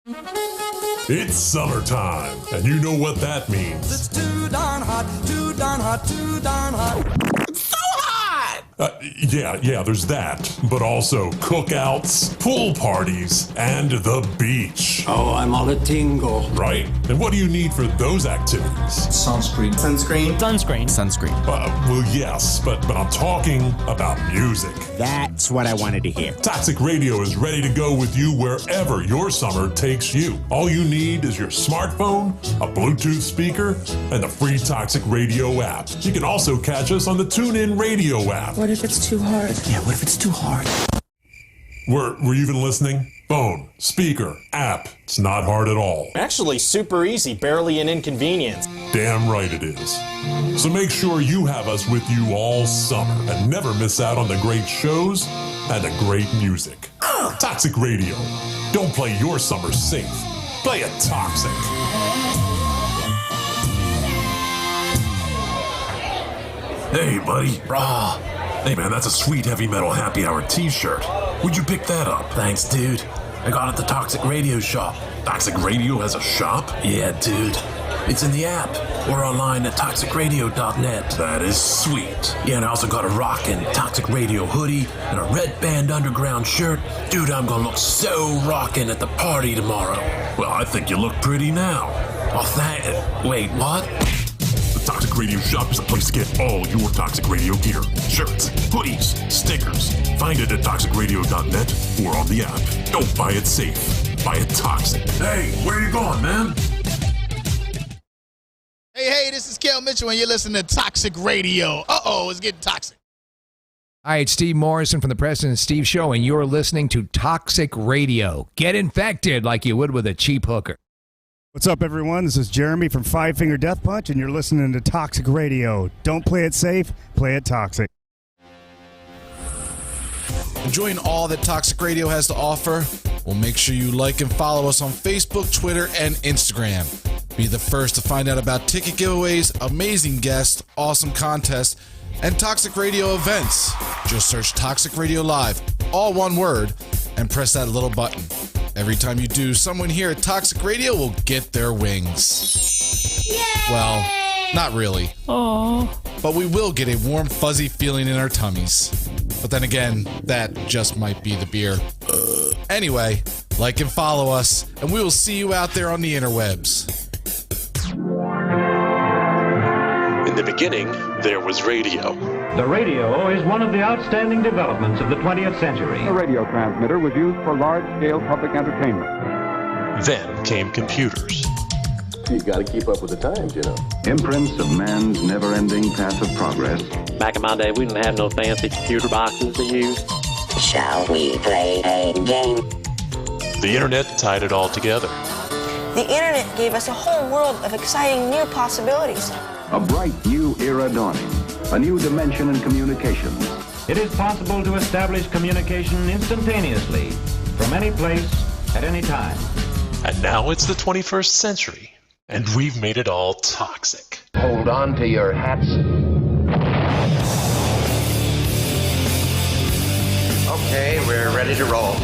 It's summertime, and you know what that means. It's too darn hot, too darn hot, too darn hot. It's so hot! Yeah, there's that. But also cookouts, pool parties, and the beach. Oh, I'm all a tingle. Right? And what do you need for those activities? Sunscreen. Well, yes, but I'm talking about music. That's what I wanted to hear. Toxic Radio is ready to go with you wherever your summer takes you. All you need is your smartphone, a Bluetooth speaker, and the free Toxic Radio app. You can also catch us on the TuneIn Radio app. What if it's too hard? Yeah, what if it's too hard? Were you even listening? Phone, speaker, app. It's not hard at all. Actually, super easy, barely an inconvenience. Damn right it is. So make sure you have us with you all summer and never miss out on the great shows and the great music. Toxic Radio. Don't play your summer safe. Play it toxic. Hey, buddy. Rah. Hey, man, that's a sweet heavy metal happy hour t-shirt. Where'd you pick that up? Thanks, dude. I got it at the Toxic Radio shop. Toxic Radio has a shop? Yeah, dude. It's in the app or online at toxicradio.net. That is sweet. Yeah, and I also got a rockin' Toxic Radio hoodie and a Red Band Underground shirt. Dude, I'm gonna look so rockin' at the party tomorrow. Well, I think you look pretty now. Oh, Wait, what? The Toxic Radio shop is a place to get all your Toxic Radio gear. Shirts, hoodies, stickers. Find it at toxicradio.net or on the app. Don't buy it safe. Buy it toxic. Hey, where you going, man? Hey, this is Kel Mitchell, and you're listening to Toxic Radio. Uh-oh, it's getting toxic. Hi, it's Steve Morrison from the President and Steve Show, and you're listening to Toxic Radio. Get infected like you would with a cheap hooker. What's up, everyone? This is Jeremy from Five Finger Death Punch, and you're listening to Toxic Radio. Don't play it safe, play it toxic. Enjoying all that Toxic Radio has to offer? Well, make sure you like and follow us on Facebook, Twitter, and Instagram. Be the first to find out about ticket giveaways, amazing guests, awesome contests, and Toxic Radio events. Just search Toxic Radio Live, all one word, and press that little button. Every time you do, someone here at Toxic Radio will get their wings. Yay! Well, not really. Aww. But we will get a warm, fuzzy feeling in our tummies. But then again, that just might be the beer. Anyway, like and follow us, and we will see you out there on the interwebs. In the beginning, there was radio. The radio is one of the outstanding developments of the 20th century. A radio transmitter was used for large-scale public entertainment. Then came computers. You got to keep up with the times, you know. Imprints of man's never-ending path of progress. Back in my day, we didn't have no fancy computer boxes to use. Shall we play a game? The internet tied it all together. The internet gave us a whole world of exciting new possibilities. A bright new era dawning. A new dimension in communications. It is possible to establish communication instantaneously from any place at any time. And now it's the 21st century, and we've made it all toxic. Hold on to your hats. Okay, we're ready to roll.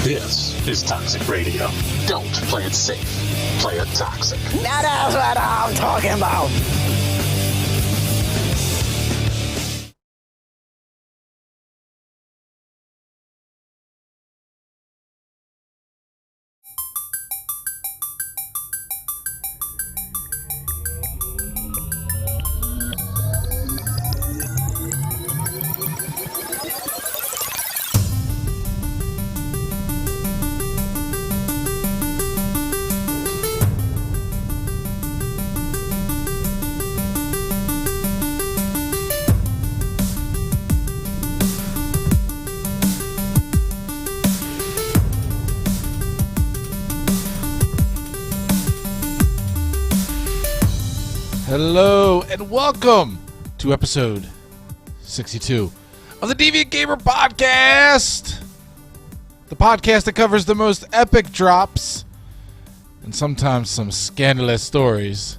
This is Toxic Radio. Don't play it safe. Play it toxic. That's what I'm talking about. Hello and welcome to episode 62 of the Deviant Gamer Podcast. The podcast that covers the most epic drops and sometimes some scandalous stories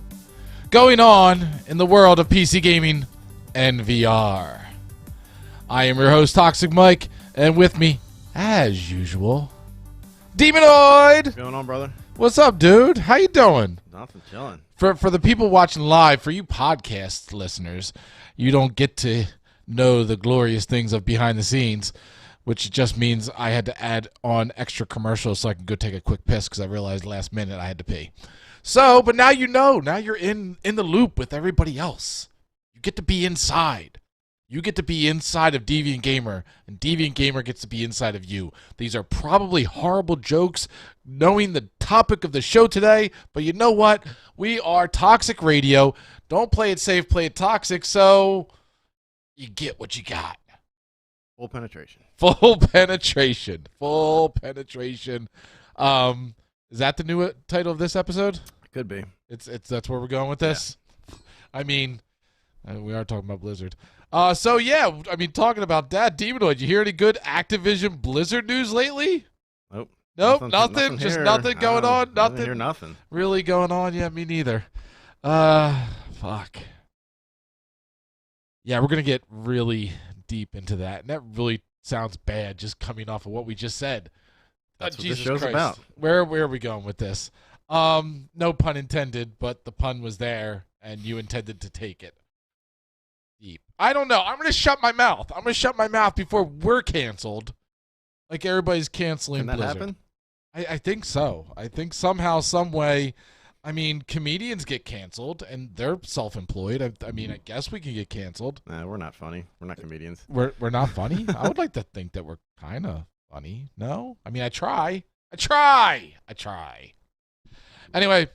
going on in the world of PC gaming and VR. I am your host, Toxic Mike, and with me, as usual, Demonoid! What's going on, brother? What's up, dude? How you doing? Nothing, chilling. For the people watching live, for you podcast listeners, you don't get to know the glorious things of behind the scenes, which just means I had to add on extra commercials so I can go take a quick piss because I realized last minute I had to pee. So, but now you know. Now you're in the loop with everybody else. You get to be inside. You get to be inside of Deviant Gamer, and Deviant Gamer gets to be inside of you. These are probably horrible jokes, knowing the topic of the show today, but you know what? We are Toxic Radio. Don't play it safe, play it toxic, so you get what you got. Full penetration. Full penetration. Full penetration. Is that the new title of this episode? Could be. It's that's where we're going with this? Yeah. I mean, we are talking about Blizzard. So yeah, I mean, talking about that, Demonoid, you hear any good Activision Blizzard news lately? Nope. Nothing. Just here. nothing going on. I didn't hear nothing. Really going on. Yeah, me neither. Fuck. Yeah, we're gonna get really deep into that, and that really sounds bad. Just coming off of what we just said. That's what Jesus this show's Christ. about. Where are we going with this? No pun intended, but the pun was there, and you intended to take it. Deep. I don't know. I'm going to shut my mouth. I'm going to shut my mouth before we're canceled. Like everybody's canceling Can that Blizzard. happen? I think so. I think somehow, some way. I mean, comedians get canceled, and they're self-employed. I mean, I guess we can get canceled. Nah, we're not funny. We're not comedians. We're not funny? I would like to think that we're kind of funny. No? I mean, I try. Anyway,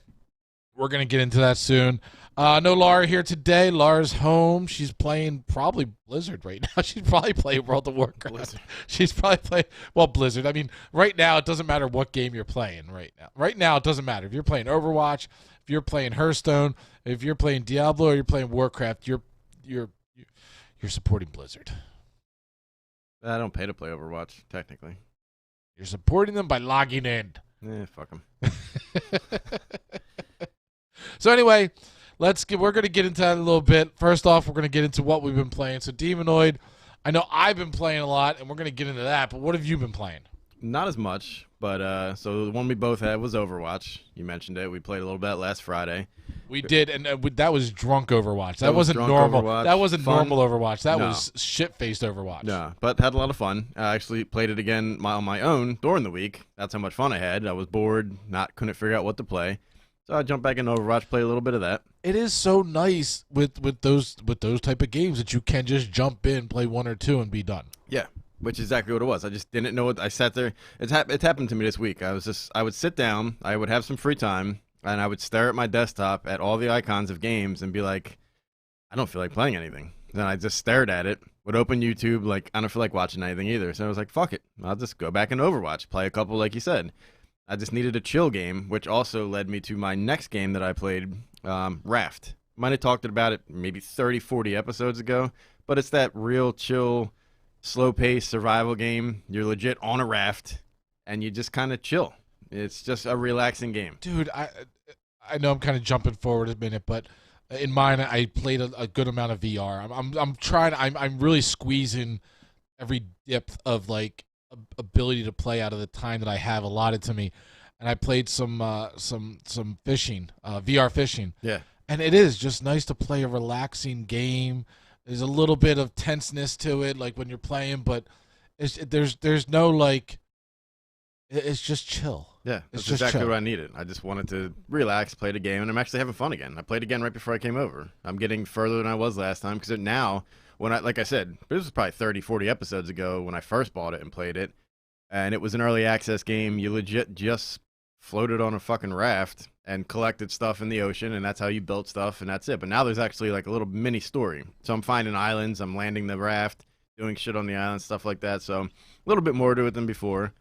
we're going to get into that soon. No Laura here today. Laura's home. She's playing probably Blizzard right now. She's probably playing World of Warcraft. Blizzard. She's probably playing, well, Blizzard. I mean, right now it doesn't matter what game you're playing right now. Right now it doesn't matter. If you're playing Overwatch, if you're playing Hearthstone, if you're playing Diablo, or you're playing Warcraft, you're supporting Blizzard. I don't pay to play Overwatch, technically. You're supporting them by logging in. Fuck them. So anyway, we're going to get into that a little bit. First off, we're going to get into what we've been playing. So Demonoid, I know I've been playing a lot, and we're going to get into that, but what have you been playing? Not as much, but so the one we both had was Overwatch. You mentioned it. We played a little bit last Friday. We did, and that was drunk Overwatch. That wasn't normal. Overwatch. That wasn't Fun. Normal Overwatch. That No. was shit-faced Overwatch. Yeah, but had a lot of fun. I actually played it again on my own during the week. That's how much fun I had. I was bored, couldn't figure out what to play. So I jumped back into Overwatch, played a little bit of that. It is so nice with those type of games that you can just jump in, play one or two, and be done. Yeah, which is exactly what it was. I just didn't know what I sat there. It's happened to me this week. I would sit down, I would have some free time, and I would stare at my desktop at all the icons of games and be like, I don't feel like playing anything. Then I just stared at it, would open YouTube, like, I don't feel like watching anything either. So I was like, fuck it. I'll just go back into Overwatch, play a couple like you said. I just needed a chill game, which also led me to my next game that I played, Raft. Might have talked about it maybe 30, 40 episodes ago, but it's that real chill, slow-paced survival game. You're legit on a raft, and you just kind of chill. It's just a relaxing game. Dude, I know I'm kind of jumping forward a minute, but in mine, I played a good amount of VR. I'm really squeezing every depth of like ability to play out of the time that I have allotted to me, and I played some fishing, VR fishing. Yeah, and it is just nice to play a relaxing game. There's a little bit of tenseness to it, like when you're playing, but there's no like. It's just chill. Yeah, it's that's just exactly chill. what I needed. I just wanted to relax, play the game, and I'm actually having fun again. I played again right before I came over. I'm getting further than I was last time because now, like I said, this was probably 30, 40 episodes ago when I first bought it and played it, and it was an early access game. You legit just floated on a fucking raft and collected stuff in the ocean, and that's how you built stuff, and that's it. But now there's actually like a little mini story. So I'm finding islands, I'm landing the raft, doing shit on the island, stuff like that. So a little bit more to it than before.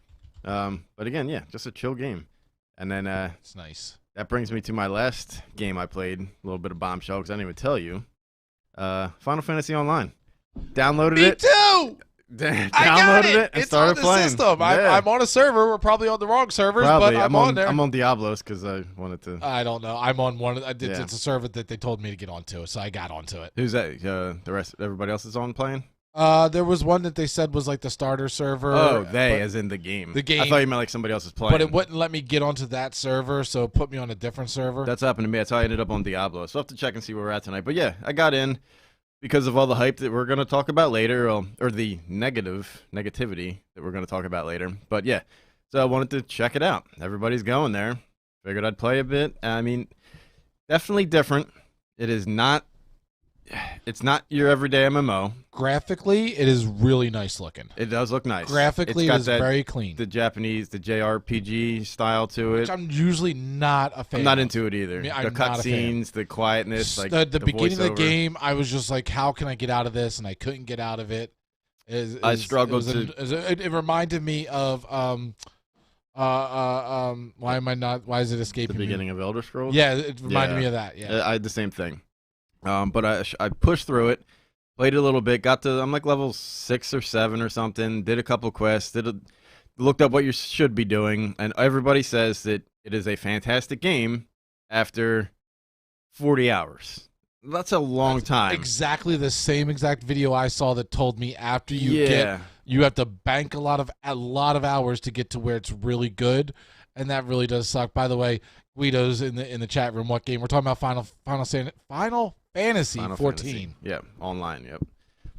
But again, yeah, just a chill game. And then it's nice. That brings me to my last game I played, a little bit of bombshell because I didn't even tell you. Final Fantasy Online. Downloaded it. Me too. Downloaded it and it's started on the playing. System. Yeah. I'm on a server. We're probably on the wrong servers, Probably. but I'm on there. I'm on Diablos because I wanted to. I don't know. I'm on one. It's Yeah. a server that they told me to get onto, so I got onto it. Who's that? The rest, everybody else is on playing? There was one that they said was like the starter server. Oh, as in the game. The game. I thought you meant like somebody else was playing. But it wouldn't let me get onto that server, so it put me on a different server. That's happened to me. That's how I ended up on Diablo. So I'll have to check and see where we're at tonight. But yeah, I got in because of all the hype that we're going to talk about later, or the negativity that we're going to talk about later. But yeah, so I wanted to check it out. Everybody's going there. Figured I'd play a bit. I mean, definitely different. It's not your everyday MMO. Graphically, it is really nice looking. It does look nice. Graphically, it is very clean. The Japanese, the JRPG style to it. Which I'm usually not a fan I'm not into it either. I mean, the cutscenes, the quietness, like the beginning voiceover. of the game, I was just like, how can I get out of this? And I couldn't get out of it. I struggled it reminded me of why is it escaping the beginning of Elder Scrolls? Yeah, it reminded me of that. Yeah, I had the same thing. But I pushed through it, played it a little bit, I'm like level 6 or 7 or something, did a couple quests, looked up what you should be doing, and everybody says that it is a fantastic game after 40 hours. That's a long time. Exactly the same exact video I saw that told me after you have to bank a lot of hours to get to where it's really good, and that really does suck. By the way, Guido's in the chat room. What game we're talking about? Final Fantasy 14. Yeah, online. Yep.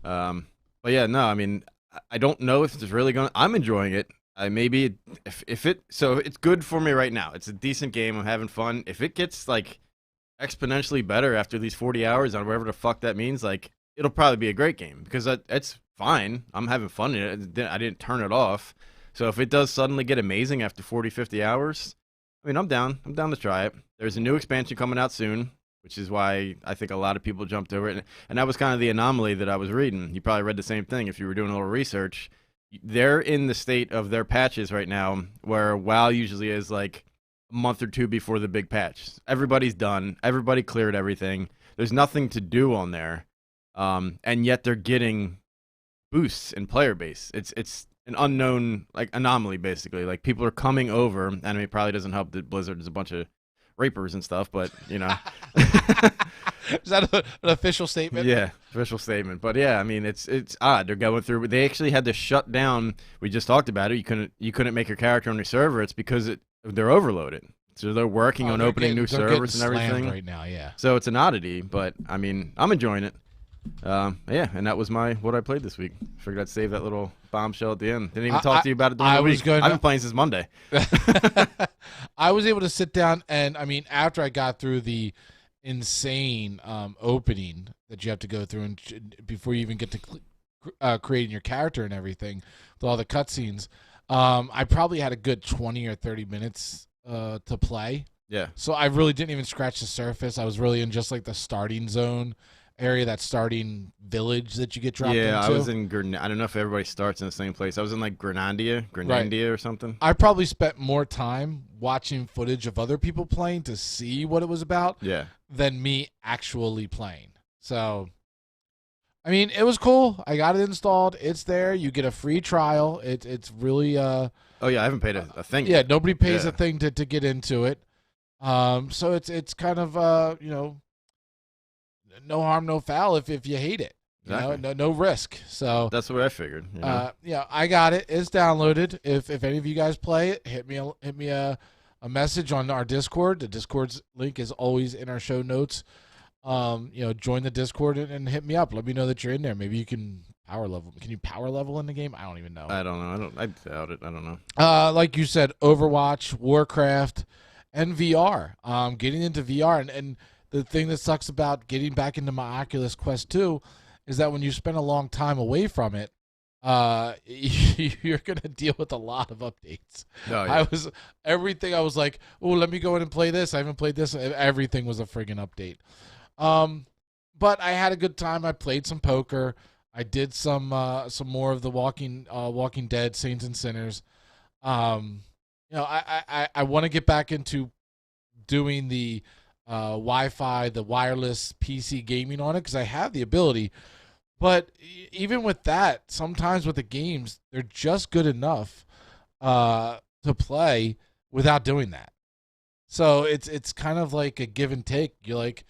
But yeah, no. I mean, I don't know if it's really going. I'm enjoying it. So it's good for me right now. It's a decent game. I'm having fun. If it gets like exponentially better after these 40 hours on whatever the fuck that means, like it'll probably be a great game because it's fine. I'm having fun in it. I didn't turn it off. So if it does suddenly get amazing after 40, 50 hours, I mean, I'm down. I'm down to try it. There's a new expansion coming out soon, which is why I think a lot of people jumped over it. And that was kind of the anomaly that I was reading. You probably read the same thing if you were doing a little research. They're in the state of their patches right now where WoW usually is like a month or two before the big patch. Everybody's done. Everybody cleared everything. There's nothing to do on there. And yet they're getting boosts in player base. It's an unknown like anomaly, basically. Like people are coming over, and I mean, it probably doesn't help that Blizzard is a bunch of rapers and stuff, but you know. Is that an official statement? Yeah, official statement. But yeah, I mean, it's odd. They're going through. They actually had to shut down. We just talked about it. You couldn't make your character on your server. It's because they're overloaded. So they're working on opening new servers and everything right now. Yeah. So it's an oddity, but I mean, I'm enjoying it. Yeah, and that was what I played this week. Figured I'd save that little bombshell at the end. Didn't even talk to you about it during the week. I've been playing since Monday. I was able to sit down and, I mean, after I got through the insane opening that you have to go through and before you even get to creating your character and everything, with all the cutscenes, I probably had a good 20 or 30 minutes to play. Yeah. So I really didn't even scratch the surface. I was really in just like the starting zone area, that starting village that you get dropped into. Yeah, I was in I don't know if everybody starts in the same place. I was in like Grenandia or something. I probably spent more time watching footage of other people playing to see what it was about than me actually playing. So, I mean, it was cool. I got it installed. It's there. You get a free trial. It's really... oh, yeah, I haven't paid a thing Yeah, yet. nobody pays a thing to get into it. So it's kind of, no harm, no foul if you hate it. Exactly. No risk. So that's what I figured. You know? Yeah, I got it. It's downloaded. If any of you guys play it, hit me a message on our Discord. The Discord's link is always in our show notes. Join the Discord and hit me up. Let me know that you're in there. Maybe you can power level. Can you power level in the game? I don't even know. I don't know. I doubt it. I don't know. Like you said, Overwatch, Warcraft, and VR. Getting into VR and the thing that sucks about getting back into my Oculus Quest 2 is that when you spend a long time away from it, you're going to deal with a lot of updates. Oh, yeah. I was like, oh, let me go in and play this. I haven't played this. Everything was a friggin' update. But I had a good time. I played some poker. I did some more of the Walking Dead, Saints and Sinners. I want to get back into doing the Wi-Fi, the wireless PC gaming on it because I have the ability. But even with that, sometimes with the games, they're just good enough to play without doing that. So it's kind of like a give and take. You're like,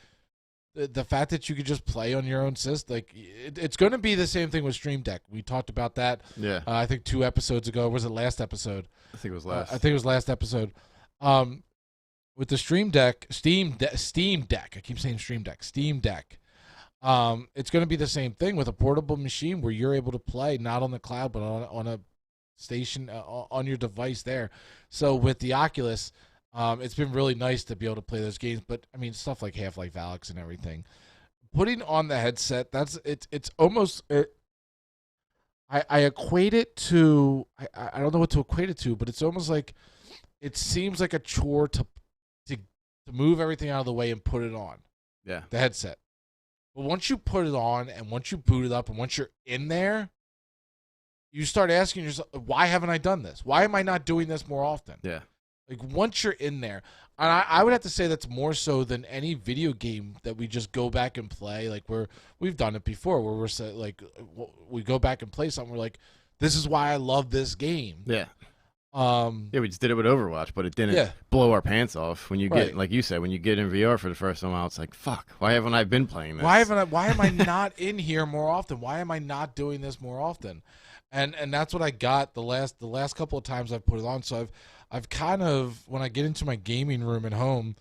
the fact that you could just play on your own system, like it's going to be the same thing with Stream Deck. We talked about that. Yeah. I think 2 episodes ago. Or was it last episode? I think it was last. I think it was last episode. With the Steam Deck. I keep saying Stream Deck. Steam Deck. It's going to be the same thing with a portable machine where you're able to play not on the cloud but on a station on your device there. So with the Oculus, it's been really nice to be able to play those games. But I mean, stuff like Half-Life Alyx and everything. Putting on the headset, it's almost. I equate it to. I don't know what to equate it to, but it's almost like it seems like a chore to move everything out of the way and put it on. Yeah. The headset. But once you put it on and once you boot it up and once you're in there, you start asking yourself, why haven't I done this? Why am I not doing this more often? Yeah. Like once you're in there, and I would have to say that's more so than any video game that we just go back and play. Like we've done it before where we're like, we go back and play something. We're like, this is why I love this game. Yeah. We just did it with Overwatch, but it didn't blow our pants off. When you get, like you said, when you get in VR for the first time, it's like, fuck, why haven't I been playing this? Why am I not in here more often? Why am I not doing this more often? And that's what I got the last couple of times I've put it on. So I've kind of, when I get into my gaming room at home,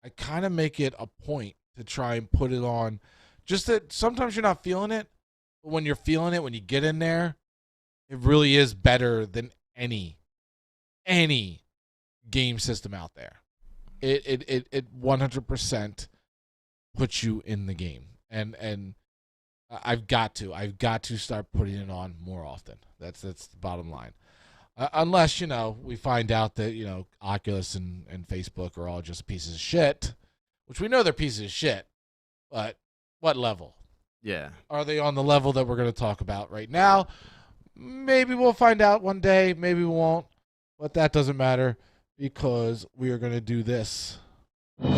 I kind of make it a point to try and put it on. Just that sometimes you're not feeling it, but when you're feeling it, when you get in there, it really is better than any game system out there. It 100% puts you in the game, and I've got to start putting it on more often. That's the bottom line. Unless we find out that Oculus and Facebook are all just pieces of shit, which we know they're pieces of shit. But what level? Yeah. Are they on the level that we're going to talk about right now? Maybe we'll find out one day. Maybe we won't. But that doesn't matter because we are going to do this. Get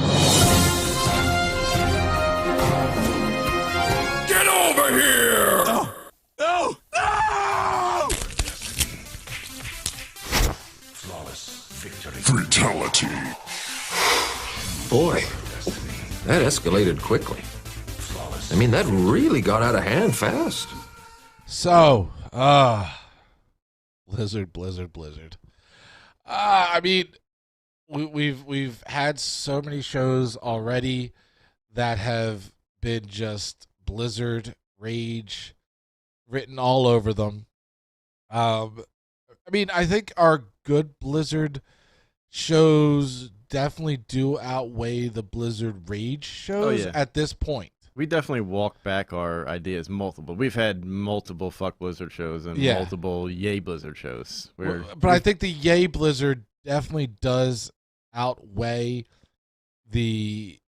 over here! No! No! No! Flawless victory. Fatality. Boy, that escalated quickly. I mean, that really got out of hand fast. So, Blizzard. I mean, we've had so many shows already that have been just Blizzard rage written all over them. I mean, I think our good Blizzard shows definitely do outweigh the Blizzard rage shows at this point. We definitely walk back our ideas multiple. We've had multiple fuck Blizzard shows and multiple yay Blizzard shows. But I think the yay Blizzard definitely does outweigh the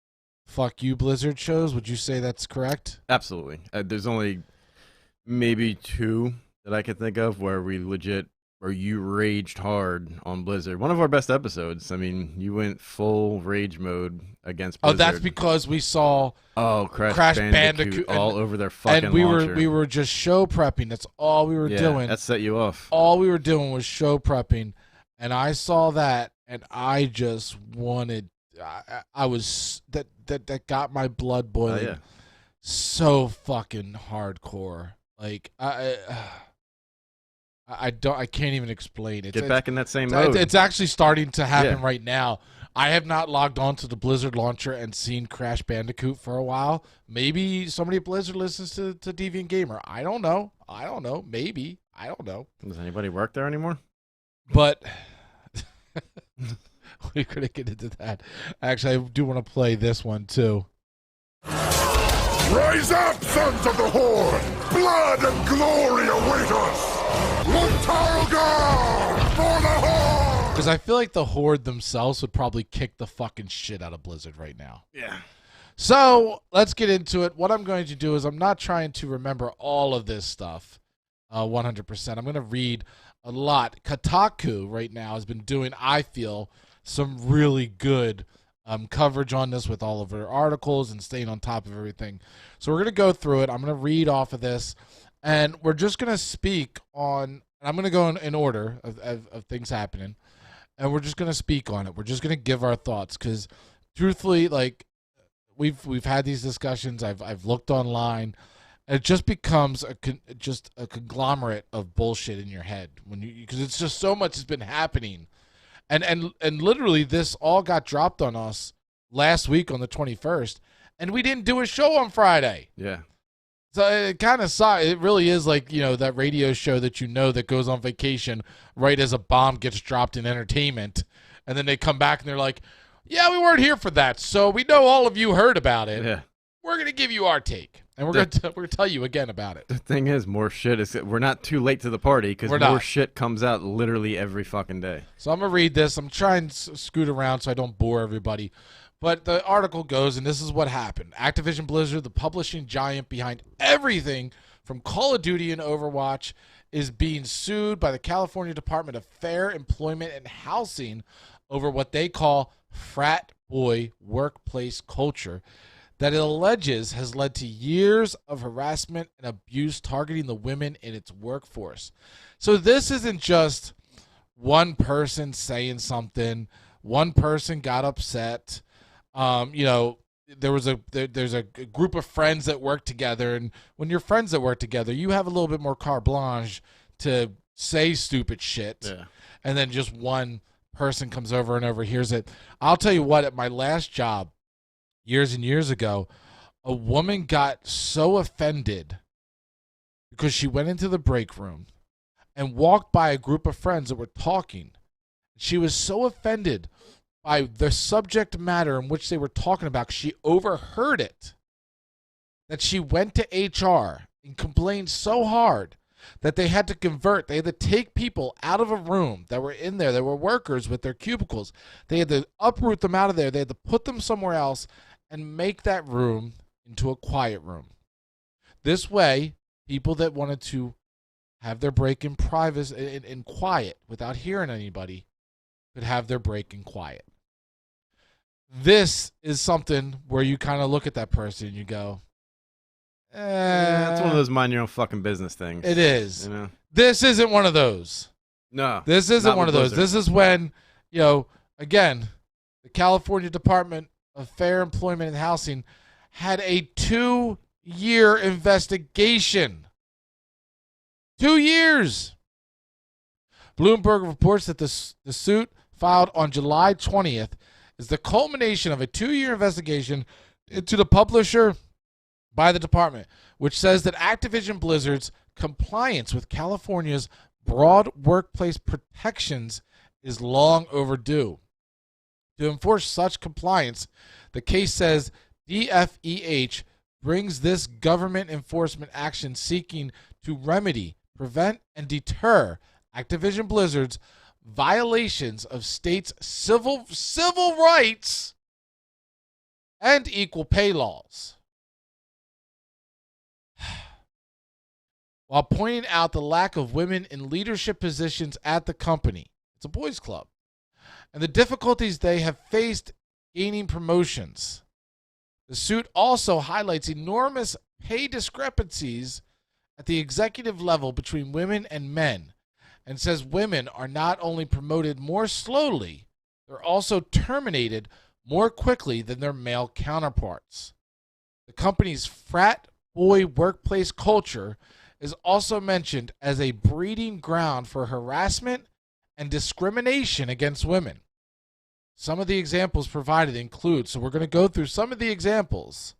fuck you Blizzard shows. Would you say that's correct? Absolutely. There's only maybe 2 that I can think of where you raged hard on Blizzard. One of our best episodes. I mean, you went full rage mode against Blizzard. Oh, that's because we saw Crash Bandicoot all over their fucking launcher. And we were just show prepping. That's all we were doing. That set you off. All we were doing was show prepping, and I saw that, and I just wanted. I was that got my blood boiling. So fucking hardcore. Like I can't even explain it. Get back in that same mode. It's actually starting to happen right now. I have not logged on to the Blizzard launcher and seen Crash Bandicoot for a while. Maybe somebody at Blizzard listens to Deviant Gamer. I don't know. Maybe. I don't know. Does anybody work there anymore? But we're going to get into that. Actually, I do want to play this one too. Rise up, sons of the Horde! Blood and glory await us! Untitled for the Horde! Because I feel like the Horde themselves would probably kick the fucking shit out of Blizzard right now. Yeah. So, let's get into it. What I'm going to do is I'm not trying to remember all of this stuff 100%. I'm going to read a lot. Kotaku right now has been doing, I feel, some really good coverage on this with all of their articles and staying on top of everything. So we're going to go through it. I'm going to read off of this, and we're just going to speak on, and I'm going to go in order of things happening, and we're just going to speak on it. We're just going to give our thoughts because, truthfully, like, we've had these discussions. I've looked online. It just becomes just a conglomerate of bullshit in your head because it's just so much has been happening, and literally this all got dropped on us last week on the 21st, and we didn't do a show on Friday. Yeah. So it kind of sucks. It really is like, that radio show that goes on vacation right as a bomb gets dropped in entertainment, and then they come back and they're like, yeah, we weren't here for that, so we know all of you heard about it. Yeah. We're going to give you our take, and we're going to tell you again about it. The thing is, more shit is we're not too late to the party because more shit comes out literally every fucking day. So I'm going to read this. I'm trying to scoot around so I don't bore everybody. But the article goes, and this is what happened. Activision Blizzard, the publishing giant behind everything from Call of Duty and Overwatch, is being sued by the California Department of Fair Employment and Housing over what they call frat boy workplace culture that it alleges has led to years of harassment and abuse targeting the women in its workforce. So this isn't just one person saying something, one person got upset. There's a group of friends that work together, and when you're friends that work together, you have a little bit more carte blanche to say stupid shit. Yeah. And then just one person comes over and overhears it. I'll tell you what, at my last job years and years ago, a woman got so offended because she went into the break room and walked by a group of friends that were talking. She was so offended by the subject matter in which they were talking about, she overheard it, that she went to HR and complained so hard that they had to convert. They had to take people out of a room that were in there. There were workers with their cubicles. They had to uproot them out of there. They had to put them somewhere else and make that room into a quiet room. This way, people that wanted to have their break in privacy, in quiet, without hearing anybody, could have their break in quiet. This is something where you kind of look at that person and you go, it's one of those mind your own fucking business things. It is. This isn't one of those. No. This isn't one of those. Blizzard. This is when, again, the California Department of Fair Employment and Housing had a 2-year investigation. 2 years. Bloomberg reports that the suit filed on July 20th is the culmination of a 2-year investigation into the publisher by the department, which says that Activision Blizzard's compliance with California's broad workplace protections is long overdue. To enforce such compliance, the case says DFEH brings this government enforcement action seeking to remedy, prevent, and deter Activision Blizzard's violations of states' civil rights and equal pay laws, while pointing out the lack of women in leadership positions at the company. It's a boys' club. And the difficulties they have faced gaining promotions. The suit also highlights enormous pay discrepancies at the executive level between women and men, and says women are not only promoted more slowly, they're also terminated more quickly than their male counterparts. The company's frat boy workplace culture is also mentioned as a breeding ground for harassment and discrimination against women. Some of the examples provided include, so we're going to go through some of the examples.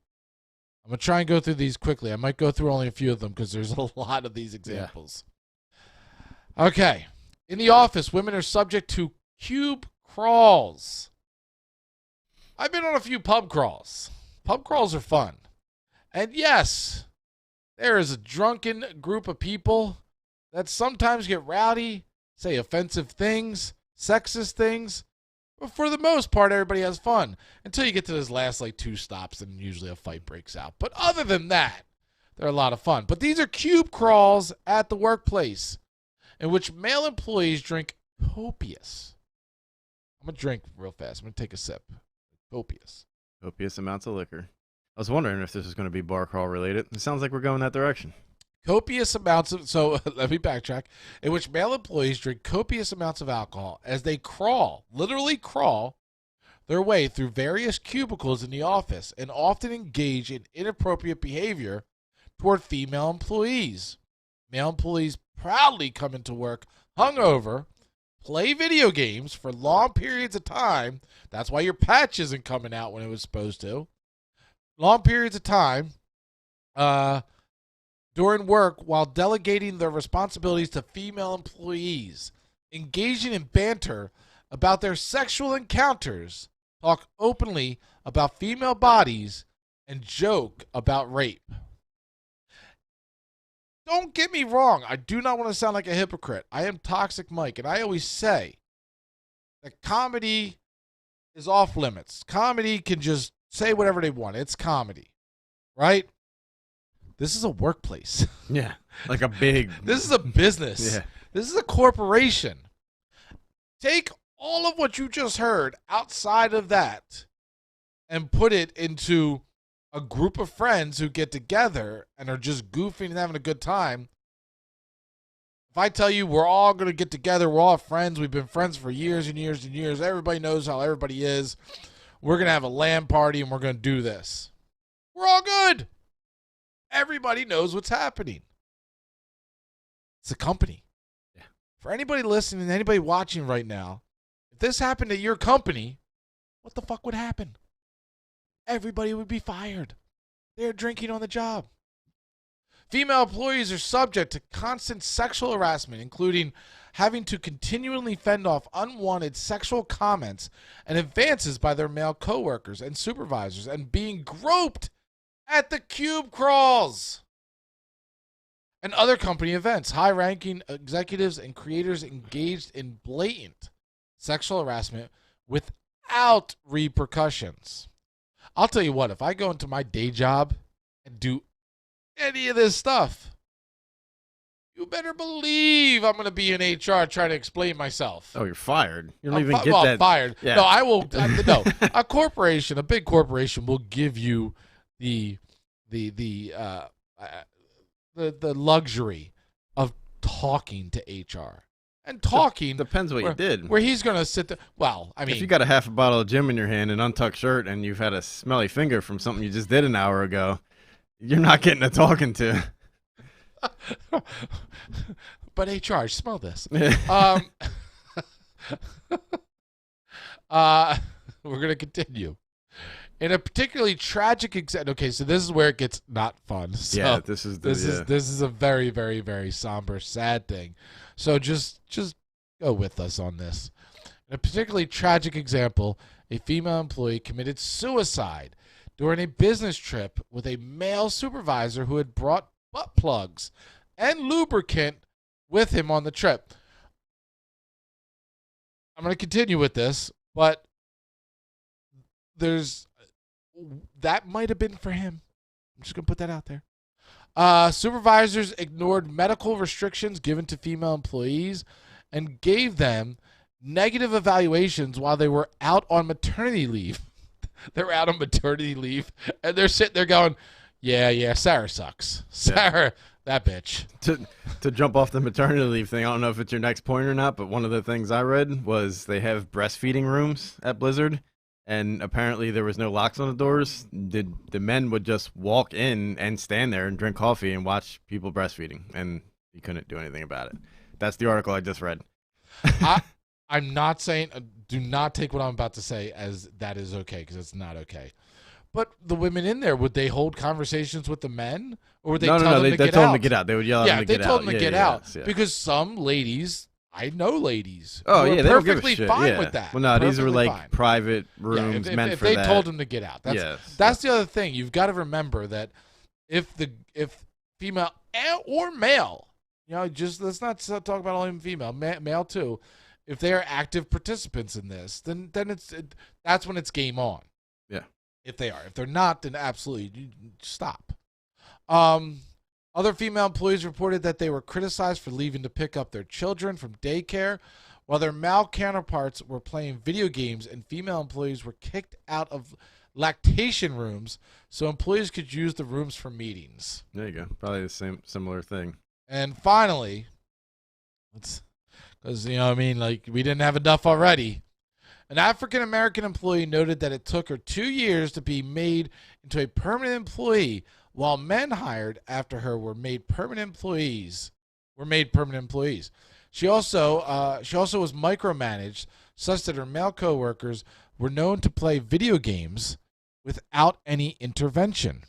I'm going to try and go through these quickly. I might go through only a few of them because there's a lot of these examples. Yeah. Okay. In the office, women are subject to cube crawls. I've been on a few pub crawls. Pub crawls are fun. And yes, there is a drunken group of people that sometimes get rowdy, say offensive things, sexist things. But for the most part, everybody has fun until you get to those last 2 stops and usually a fight breaks out. But other than that, they're a lot of fun. But these are cube crawls at the workplace in which male employees drink copious. I'm going to drink real fast. I'm going to take a sip. Copious amounts of liquor. I was wondering if this is going to be bar crawl related. It sounds like we're going that direction. Copious amounts of, so let me backtrack, in which male employees drink copious amounts of alcohol as they crawl, literally crawl, their way through various cubicles in the office and often engage in inappropriate behavior toward female employees. Male employees proudly come into work hungover, play video games for long periods of time. That's why your patch isn't coming out when it was supposed to. Long periods of time during work while delegating their responsibilities to female employees, engaging in banter about their sexual encounters, talk openly about female bodies, and joke about rape. Don't get me wrong. I do not want to sound like a hypocrite. I am Toxic Mike, and I always say that comedy is off limits. Comedy can just say whatever they want. It's comedy, right? This is a workplace. Yeah, like a big... This is a business. Yeah. This is a corporation. Take all of what you just heard outside of that and put it into a group of friends who get together and are just goofing and having a good time. If I tell you we're all going to get together, we're all friends, we've been friends for years and years and years, everybody knows how everybody is, we're going to have a LAN party and we're going to do this. We're all good. Everybody knows what's happening. It's a company. Yeah. For anybody listening, anybody watching right now, if this happened at your company, what the fuck would happen? Everybody would be fired. They're drinking on the job. Female employees are subject to constant sexual harassment, including having to continually fend off unwanted sexual comments and advances by their male coworkers and supervisors, and being groped at the cube crawls and other company events. High-ranking executives and creators engaged in blatant sexual harassment without repercussions. I'll tell you what, if I go into my day job and do any of this stuff, you better believe I'm going to be in HR trying to explain myself. Oh, you're fired. You don't even get that. Fired. Yeah. No, I will. No, a corporation, a big corporation, will give you the luxury of talking to HR. And talking depends what you did. Where he's going to sit there. Well, I mean, if you got a half a bottle of gin in your hand, an untucked shirt, and you've had a smelly finger from something you just did an hour ago, you're not getting a talking to. But HR, smell this. We're going to continue. In a particularly tragic example, okay, so this is where it gets not fun. So yeah, this is a very, very, very somber, sad thing. So just go with us on this. In a particularly tragic example, a female employee committed suicide during a business trip with a male supervisor who had brought butt plugs and lubricant with him on the trip. I'm going to continue with this, but that might have been for him. I'm just going to put that out there. Supervisors ignored medical restrictions given to female employees and gave them negative evaluations while they were out on maternity leave. They're out on maternity leave, and they're sitting there going, yeah, Sarah sucks. Sarah, that bitch. To jump off the maternity leave thing, I don't know if it's your next point or not, but one of the things I read was they have breastfeeding rooms at Blizzard. And apparently there was no locks on the doors. The men would just walk in and stand there and drink coffee and watch people breastfeeding, and you couldn't do anything about it. That's the article I just read. I'm not saying, do not take what I'm about to say as that is okay, because it's not okay. But the women in there, would they hold conversations with the men, or would they tell them to get out? They told them to get out. They would yell at them to get out. Yeah, they told them to get out because some ladies. I know ladies. Oh, yeah, they don't give a perfectly shit. fine with that. Well, no, these are Perfectly like fine. private rooms meant if for they that. told them to get out. That's the other thing. You've got to remember that if female or male, just let's not talk about only female, male too. If they are active participants in this, then that's when it's game on. Yeah. If they are. If they're not, then absolutely stop. Other female employees reported that they were criticized for leaving to pick up their children from daycare, while their male counterparts were playing video games, and female employees were kicked out of lactation rooms so employees could use the rooms for meetings. There you go. Probably the similar thing. And finally, because, we didn't have enough already. An African-American employee noted that it took her 2 years to be made into a permanent employee, while men hired after her were made permanent employees. She also was micromanaged such that her male coworkers were known to play video games without any intervention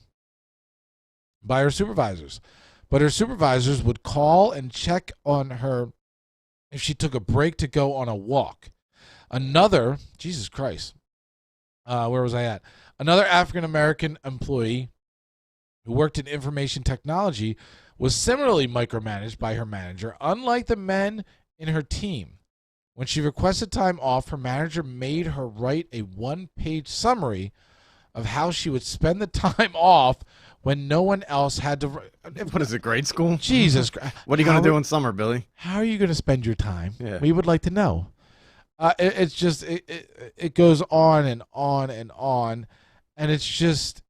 by her supervisors. But her supervisors would call and check on her if she took a break to go on a walk. Another, Jesus Christ, where was I at? Another African-American employee who worked in information technology was similarly micromanaged by her manager, unlike the men in her team. When she requested time off, her manager made her write a one-page summary of how she would spend the time off when no one else had to. What is it, grade school? Jesus Christ. What are you going to do in summer, Billy? How are you going to spend your time? Yeah. We would like to know. It's just, it goes on and on and on. And it's just,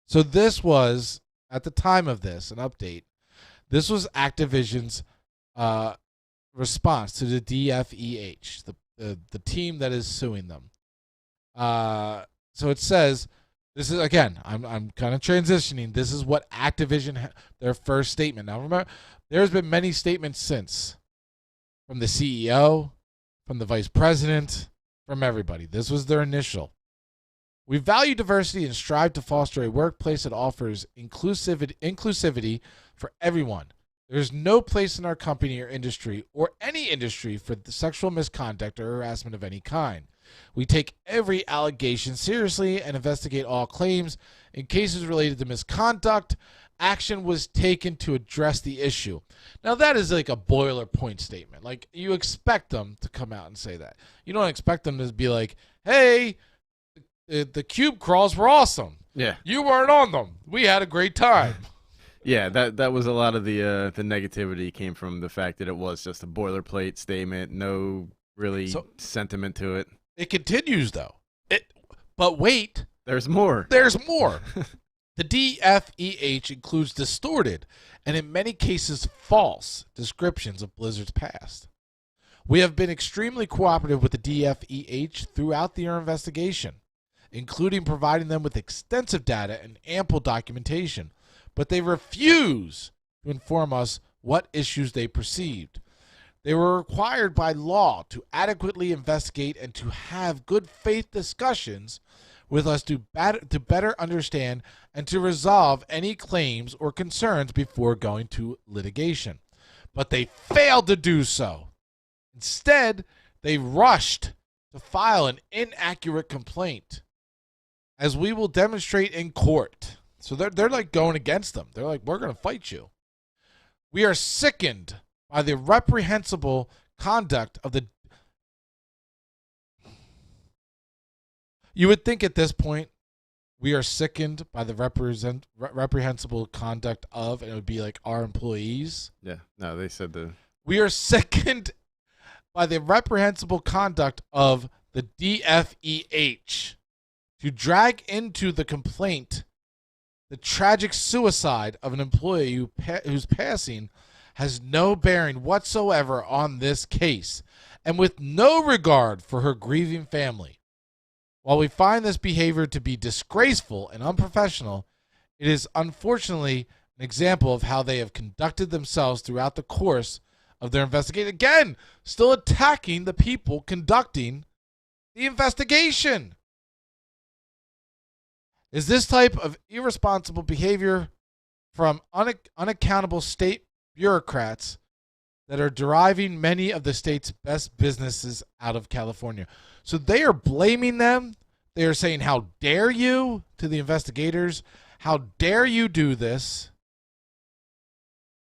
So this was, at the time of this, an update, this was Activision's response to the DFEH, the team that is suing them. So it says, this is, again, I'm kind of transitioning. This is what Activision, their first statement. Now remember, there's been many statements since, from the CEO, from the vice president, from everybody. This was their initial. We value diversity and strive to foster a workplace that offers inclusivity for everyone. There's no place in our company or industry, or any industry, for the sexual misconduct or harassment of any kind. We take every allegation seriously and investigate all claims. In cases related to misconduct, action was taken to address the issue. Now, that is like a boilerplate statement. Like, you expect them to come out and say that. You don't expect them to be like, hey, the cube crawls were awesome. Yeah. You weren't on them. We had a great time. Yeah, that was a lot of the negativity came from the fact that it was just a boilerplate statement, no really sentiment to it. It continues, though. But wait. There's more. There's more. The DFEH includes distorted and, in many cases, false descriptions of Blizzard's past. We have been extremely cooperative with the DFEH throughout their investigation, including providing them with extensive data and ample documentation, but they refuse to inform us what issues they perceived. They were required by law to adequately investigate and to have good faith discussions with us to better understand and to resolve any claims or concerns before going to litigation. But they failed to do so. Instead, they rushed to file an inaccurate complaint, as we will demonstrate in court. So they're like going against them. They're like, we're going to fight you. We are sickened by the reprehensible conduct of the... You would think at this point, we are sickened by the reprehensible conduct of, and it would be like our employees. Yeah, no, they said the... We are sickened by the reprehensible conduct of the DFEH to drag into the complaint the tragic suicide of an employee whose passing has no bearing whatsoever on this case, and with no regard for her grieving family. While we find this behavior to be disgraceful and unprofessional, it is unfortunately an example of how they have conducted themselves throughout the course of their investigation. Again, still attacking the people conducting the investigation. Is this type of irresponsible behavior from unaccountable state bureaucrats that are deriving many of the state's best businesses out of California? So they are blaming them. They are saying, how dare you, to the investigators? How dare you do this?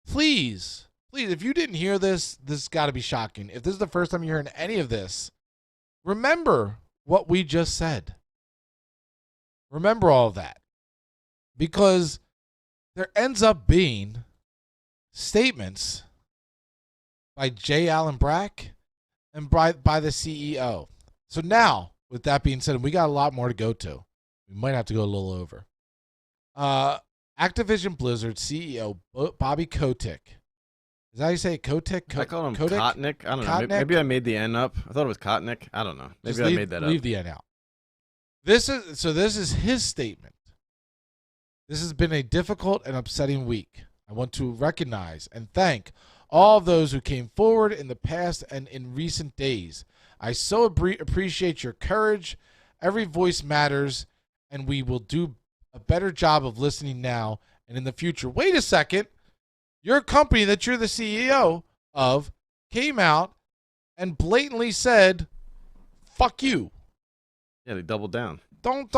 Please, if you didn't hear this, this has got to be shocking. If this is the first time you're hearing any of this, remember what we just said. Remember all of that. Because there ends up being statements by J. Allen Brack and by the CEO. So now, with that being said, we got a lot more to go to. We might have to go a little over. Activision Blizzard CEO Bobby Kotick Is that how you say it? Kotick? I call him Kotick? Kotick. I don't know. Kotick? Maybe I made the N up. I thought it was Kotick. I don't know. Maybe I made that up. Leave the N out. This is his statement. This has been a difficult and upsetting week. I want to recognize and thank all of those who came forward in the past and in recent days. I so appreciate your courage. Every voice matters, and we will do a better job of listening now and in the future. Wait a second. Your company that you're the CEO of came out and blatantly said, fuck you. Yeah, they doubled down. Don't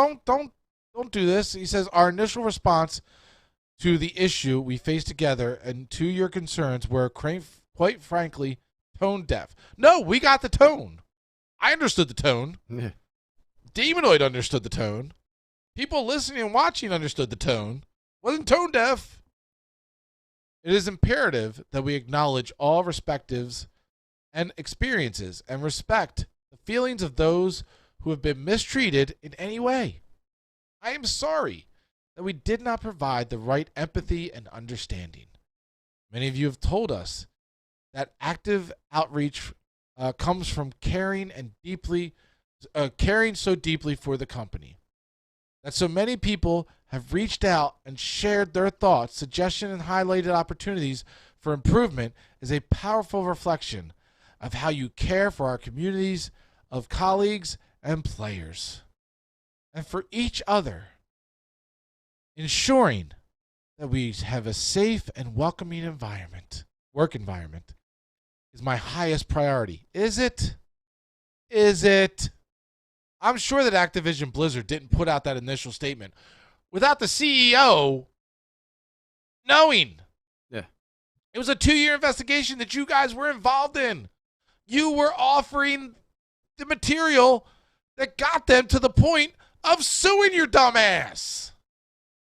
do this. He says, our initial response to the issue we faced together and to your concerns were quite frankly tone deaf. No, we got the tone. I understood the tone. Yeah. Demonoid understood the tone. People listening and watching understood the tone. Wasn't tone deaf. It is imperative that we acknowledge all perspectives and experiences and respect the feelings of those who have been mistreated in any way. I am sorry that we did not provide the right empathy and understanding. Many of you have told us that active outreach comes from caring so deeply for the company. That so many people have reached out and shared their thoughts, suggestions, and highlighted opportunities for improvement is a powerful reflection of how you care for our communities of colleagues and players, and for each other. Ensuring that we have a safe and welcoming work environment, is my highest priority. Is it? Is it? I'm sure that Activision Blizzard didn't put out that initial statement without the CEO knowing. Yeah. It was a 2-year investigation that you guys were involved in. You were offering the material that got them to the point of suing your dumb ass.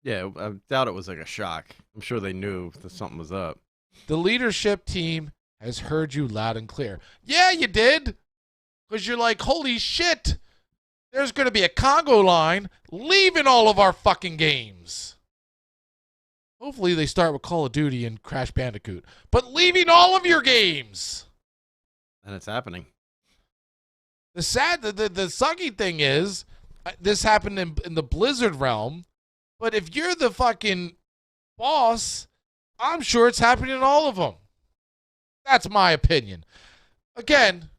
Yeah, I doubt it was like a shock. I'm sure they knew that something was up. The leadership team has heard you loud and clear. Yeah, you did. Because you're like, holy shit, there's going to be a Congo line leaving all of our fucking games. Hopefully they start with Call of Duty and Crash Bandicoot. But leaving all of your games. And it's happening. The sucky thing is, this happened in the Blizzard realm, but if you're the fucking boss, I'm sure it's happening in all of them. That's my opinion. Again,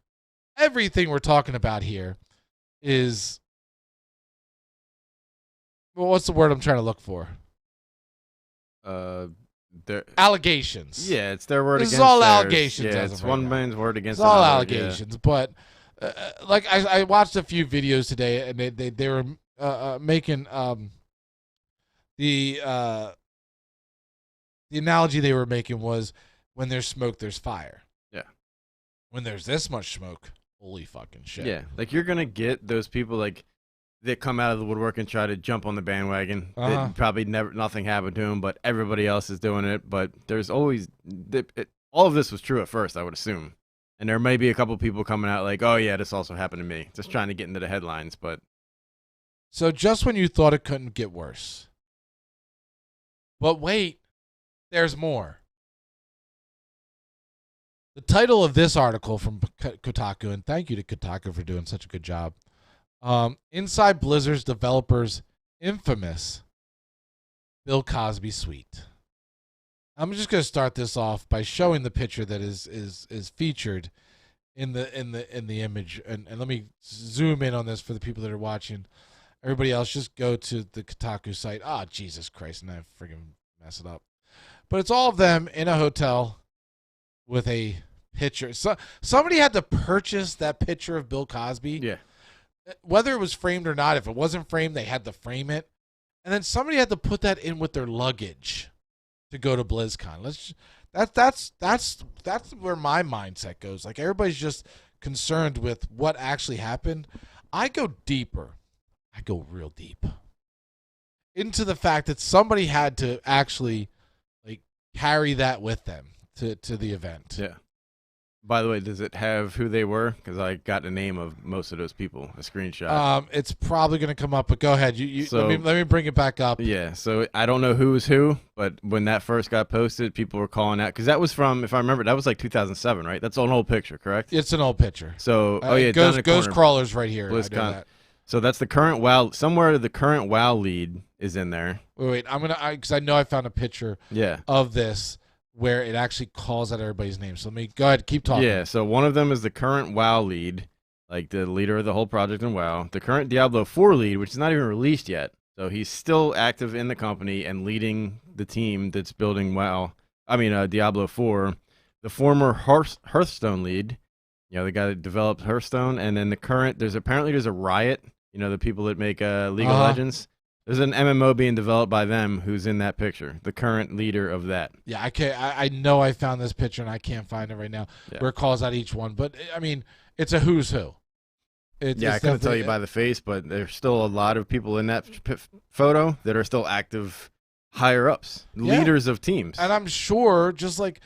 everything we're talking about here is, well, what's the word I'm trying to look for? Allegations. Yeah, it's their word this against is all theirs. allegations. Yeah, as it's of right one now. man's word against It's all another. allegations, Yeah. but like I watched a few videos today, and they were making the analogy they were making was, when there's smoke, there's fire. Yeah. When there's this much smoke, holy fucking shit. Yeah, like you're gonna get those people like that come out of the woodwork and try to jump on the bandwagon. Uh-huh. Probably nothing happened to them, but everybody else is doing it. But there's always all of this was true at first, I would assume, and there may be a couple people coming out like, oh yeah, this also happened to me, just trying to get into the headlines. But So just when you thought it couldn't get worse, but wait, there's more. The title of this article from Kotaku, and thank you to Kotaku for doing such a good job. Inside Blizzard's developers' infamous Bill Cosby suite. I'm just going to start this off by showing the picture that is featured in the image, and let me zoom in on this for the people that are watching. Everybody else, just go to the Kotaku site. Ah, Jesus Christ, and I friggin' mess it up. But it's all of them in a hotel with a picture. So somebody had to purchase that picture of Bill Cosby. Yeah. Whether it was framed or not, if it wasn't framed, they had to frame it. And then somebody had to put that in with their luggage to go to BlizzCon. That's where my mindset goes. Like, everybody's just concerned with what actually happened. I go deeper. I go real deep into the fact that somebody had to actually like carry that with them to the event. yeah, By the way, does it have who they were? Because I got the name of most of those people, a screenshot. It's probably going to come up, but go ahead. So, let me bring it back up. Yeah, so I don't know who was who, but when that first got posted, people were calling out. Because that was from, if I remember, that was like 2007, right? That's an old picture, correct? It's an old picture. So, Ghost Crawler's right here. I know that. So that's the current WoW. Somewhere the current WoW lead is in there. Wait. Because I know I found a picture of this where it actually calls out everybody's name. So let me go ahead, keep talking. Yeah, so one of them is the current WoW lead, like the leader of the whole project in WoW. The current Diablo 4 lead, which is not even released yet. So he's still active in the company and leading the team that's building Diablo 4. The former Hearthstone lead, the guy that developed Hearthstone, and then there's a Riot, the people that make League of Legends. There's an MMO being developed by them who's in that picture, the current leader of that. Yeah, I know I found this picture and I can't find it right now where it calls out each one. But, I mean, it's a who's who. I couldn't tell you by the face, but there's still a lot of people in that photo that are still active higher-ups, leaders of teams. And I'm sure, just like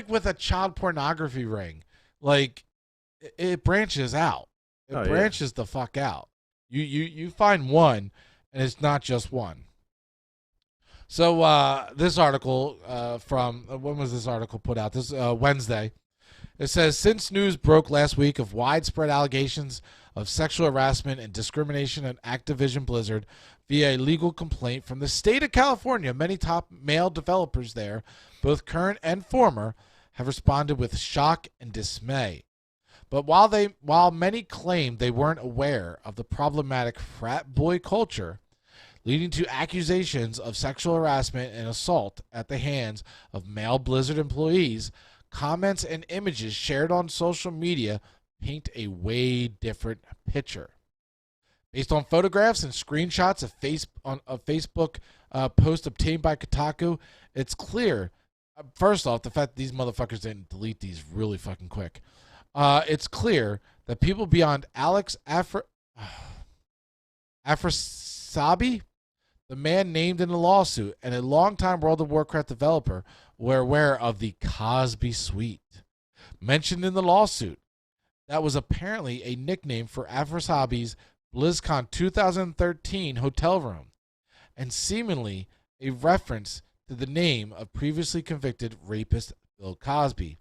with a child pornography ring, like, it branches out. It branches the fuck out. You find one, and it's not just one. So this article when was this article put out? This Wednesday. It says, since news broke last week of widespread allegations of sexual harassment and discrimination at Activision Blizzard via a legal complaint from the state of California, many top male developers there, both current and former, have responded with shock and dismay. But while many claimed they weren't aware of the problematic frat boy culture leading to accusations of sexual harassment and assault at the hands of male Blizzard employees, comments and images shared on social media paint a way different picture. Based on photographs and screenshots of Facebook post obtained by Kotaku, it's clear, first off, the fact that these motherfuckers didn't delete these really fucking quick. It's clear that people beyond Alex Afrasabi, the man named in the lawsuit, and a longtime World of Warcraft developer, were aware of the Cosby Suite mentioned in the lawsuit. That was apparently a nickname for Afrasabi's BlizzCon 2013 hotel room, and seemingly a reference to the name of previously convicted rapist Bill Cosby.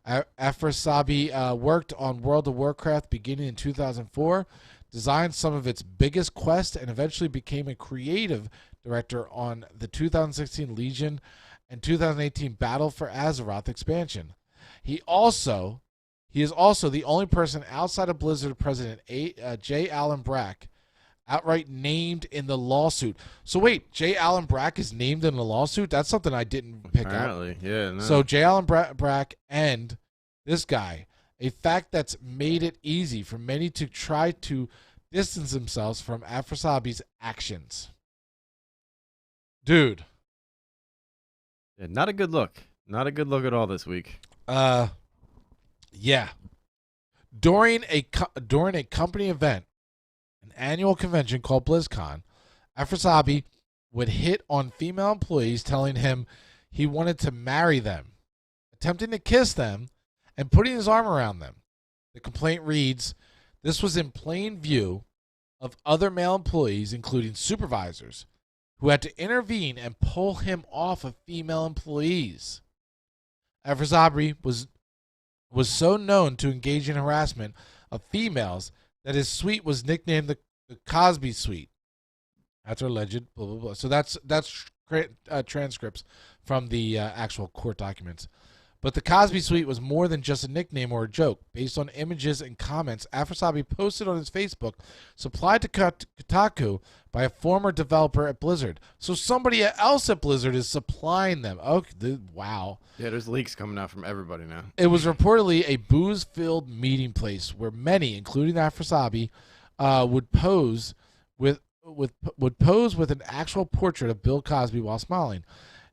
Afrasabi worked on World of Warcraft beginning in 2004, designed some of its biggest quests, and eventually became a creative director on the 2016 Legion and 2018 Battle for Azeroth expansion. He is also the only person outside of Blizzard president J. Allen Brack outright named in the lawsuit. So wait, J. Allen Brack is named in the lawsuit? That's something I didn't pick up. Apparently, yeah. No. So J. Allen Brack and this guy, a fact that's made it easy for many to try to distance themselves from Afrasabi's actions. Dude. Yeah, not a good look. Not a good look at all this week. Yeah. During a company event, an annual convention called BlizzCon, Afrasabi would hit on female employees, telling him he wanted to marry them, attempting to kiss them, and putting his arm around them. The complaint reads, this was in plain view of other male employees, including supervisors, who had to intervene and pull him off of female employees. Afrasabi was so known to engage in harassment of females that his suite was nicknamed the Cosby Suite. That's alleged, blah, blah, blah. So that's transcripts from the actual court documents. But the Cosby Suite was more than just a nickname or a joke. Based on images and comments Afrasabi posted on his Facebook, supplied to Kotaku by a former developer at Blizzard. So somebody else at Blizzard is supplying them. Okay, wow. Yeah, there's leaks coming out from everybody now. It was reportedly a booze-filled meeting place where many, including Afrasabi, would pose with an actual portrait of Bill Cosby while smiling.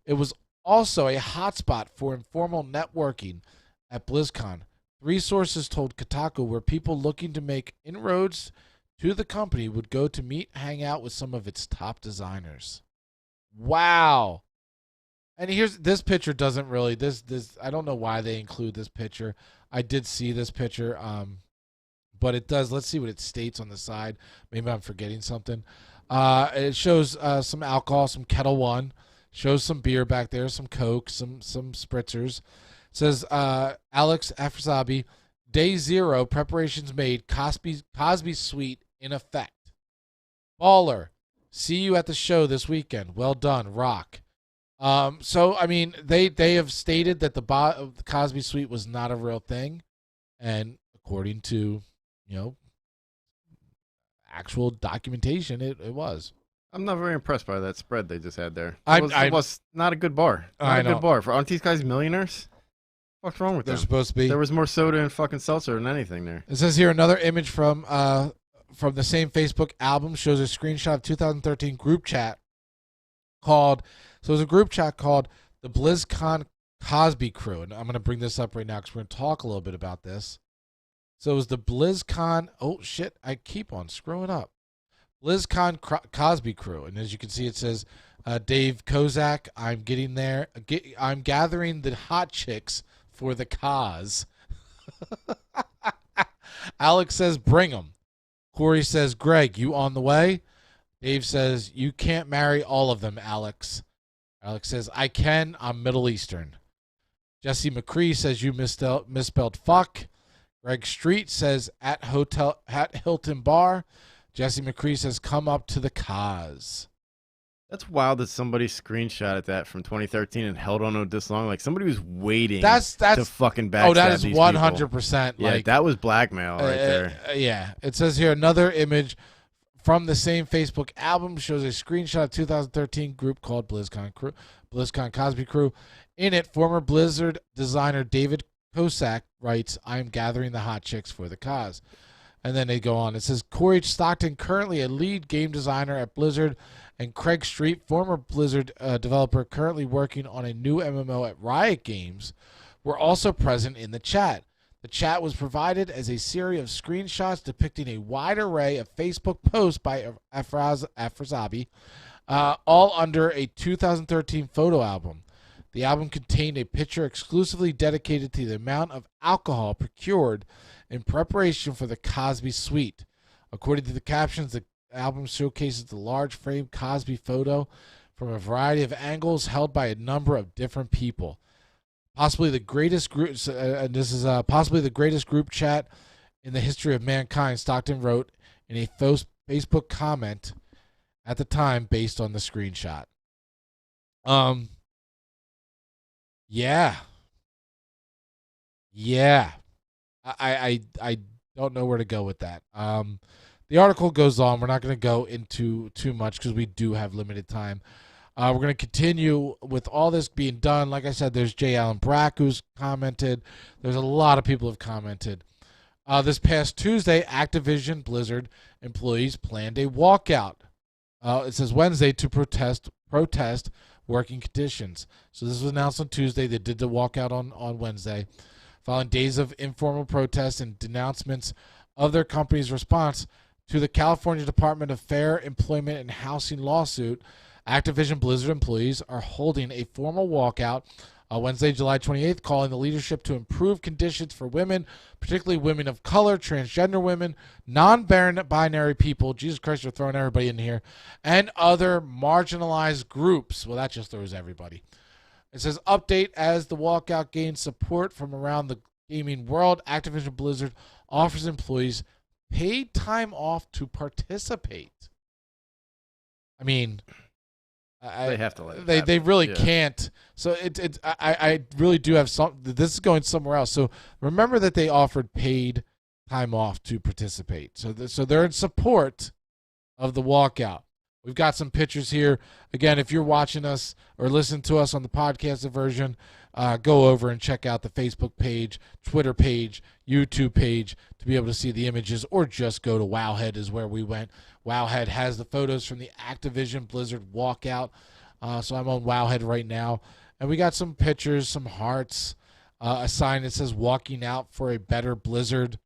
It was also a hotspot for informal networking at BlizzCon. 3 sources told Kotaku where people looking to make inroads to the company would go to hang out with some of its top designers. Wow. And here's this picture doesn't really this I don't know why they include this picture. I did see this picture, but it does. Let's see what it states on the side. Maybe I'm forgetting something. It shows some alcohol, some Kettle One. Shows some beer back there, some Coke, some spritzers. It says Alex Afrasabi, day 0, preparations made. Cosby Suite in effect. Baller, see you at the show this weekend. Well done, rock. So I mean, they have stated that the Cosby Suite was not a real thing, and according to actual documentation, it was. I'm not very impressed by that spread they just had there. It was not a good bar. Not a good bar. Aren't these guys millionaires? What's wrong with them? They're supposed to be. There was more soda and fucking seltzer than anything there. It says here another image from the same Facebook album shows a screenshot of 2013 group chat called. So it was a group chat called the BlizzCon Cosby Crew, and I'm going to bring this up right now because we're going to talk a little bit about this. So it was the BlizzCon. Oh shit! I keep on screwing up. BlizzCon Cosby Crew, and as you can see, it says Dave Kozak. I'm getting there. I'm gathering the hot chicks for the cause. Alex says, "Bring them." Corey says, "Greg, you on the way?" Dave says, "You can't marry all of them, Alex." Alex says, "I can. I'm Middle Eastern." Jesse McCree says, "You misspelled fuck." Greg Street says, at Hilton Bar." Jesse McCree says, "Come up to the cause." That's wild that somebody screenshotted that from 2013 and held on to it this long. Like somebody was waiting that's to fucking backstab. Oh, that is these 100%. Yeah, like, that was blackmail right there. Yeah. It says here another image from the same Facebook album shows a screenshot of 2013 group called BlizzCon Cosby Crew. In it, former Blizzard designer David Kosak writes, "I am gathering the hot chicks for the cause." And then they go on. It says, Corey Stockton, currently a lead game designer at Blizzard, and Craig Street, former Blizzard developer currently working on a new MMO at Riot Games, were also present in the chat. The chat was provided as a series of screenshots depicting a wide array of Facebook posts by Afrasabi, all under a 2013 photo album. The album contained a picture exclusively dedicated to the amount of alcohol procured in preparation for the Cosby Suite. According to the captions, the album showcases the large frame Cosby photo from a variety of angles held by a number of different people. Possibly the greatest group, this is possibly the greatest group chat in the history of mankind, Stockton wrote in a Facebook comment at the time based on the screenshot. Yeah. I don't know where to go with that. The article goes on. We're not going to go into too much because we do have limited time. We're going to continue with all this being done. Like I said, there's J. Allen Brack who's commented. There's a lot of people who have commented. This past Tuesday, Activision Blizzard employees planned a walkout. It says Wednesday to protest working conditions. So this was announced on Tuesday. They did the walkout on Wednesday. Following days of informal protests and denouncements of their company's response to the California Department of Fair Employment and Housing lawsuit, Activision Blizzard employees are holding a formal walkout on Wednesday, July 28th, calling the leadership to improve conditions for women, particularly women of color, transgender women, non-binary people, Jesus Christ, you're throwing everybody in here, and other marginalized groups. Well, that just throws everybody. It says, update, as the walkout gains support from around the gaming world, Activision Blizzard offers employees paid time off to participate. I mean, they have to let it they really can't. So I really do have some. This is going somewhere else. So remember that they offered paid time off to participate. So they're in support of the walkout. We've got some pictures here. Again, if you're watching us or listening to us on the podcast version, go over and check out the Facebook page, Twitter page, YouTube page to be able to see the images, or just go to Wowhead is where we went. Wowhead has the photos from the Activision Blizzard walkout. So I'm on Wowhead right now. And we got some pictures, some hearts, a sign that says walking out for a better Blizzard.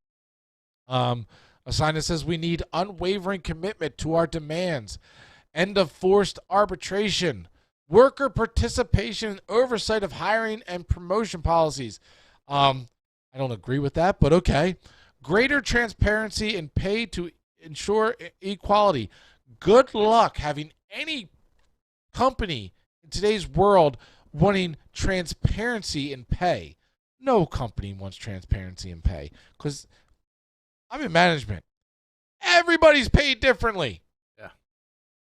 A sign that says we need unwavering commitment to our demands. End of forced arbitration. Worker participation and oversight of hiring and promotion policies. I don't agree with that, but okay. Greater transparency and pay to ensure equality. Good luck having any company in today's world wanting transparency in pay. No company wants transparency in pay because I'm in management. Everybody's paid differently. Yeah.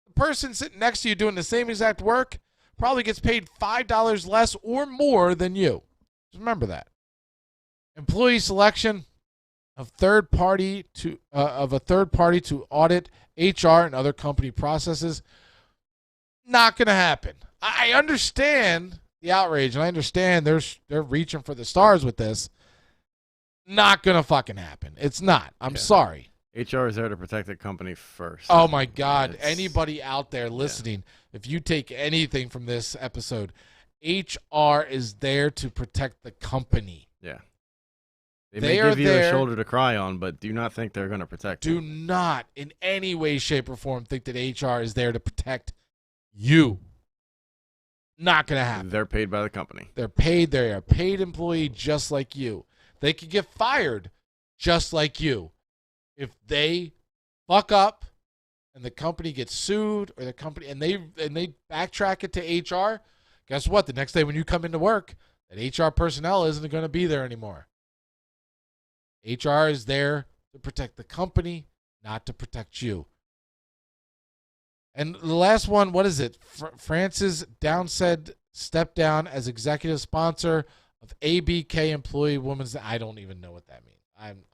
The person sitting next to you doing the same exact work probably gets paid $5 less or more than you. Just remember that. Employee selection of a third party to audit HR and other company processes. Not going to happen. I understand the outrage, and I understand they're reaching for the stars with this. Not going to fucking happen. It's not. I'm sorry. HR is there to protect the company first. Oh, my God. Anybody out there listening, if you take anything from this episode, HR is there to protect the company. Yeah. They may give you a shoulder to cry on, but do not think they're going to protect you. Do not in any way, shape, or form think that HR is there to protect you. Not going to happen. They're paid by the company. They're paid. They are a paid employee just like you. They could get fired just like you. If they fuck up and the company gets sued or the company and they backtrack it to HR, guess what? The next day when you come into work, that HR personnel isn't going to be there anymore. HR is there to protect the company, not to protect you. And the last one, what is it? France's Downside stepped down as executive sponsor of ABK Employee Women's. I don't even know what that means.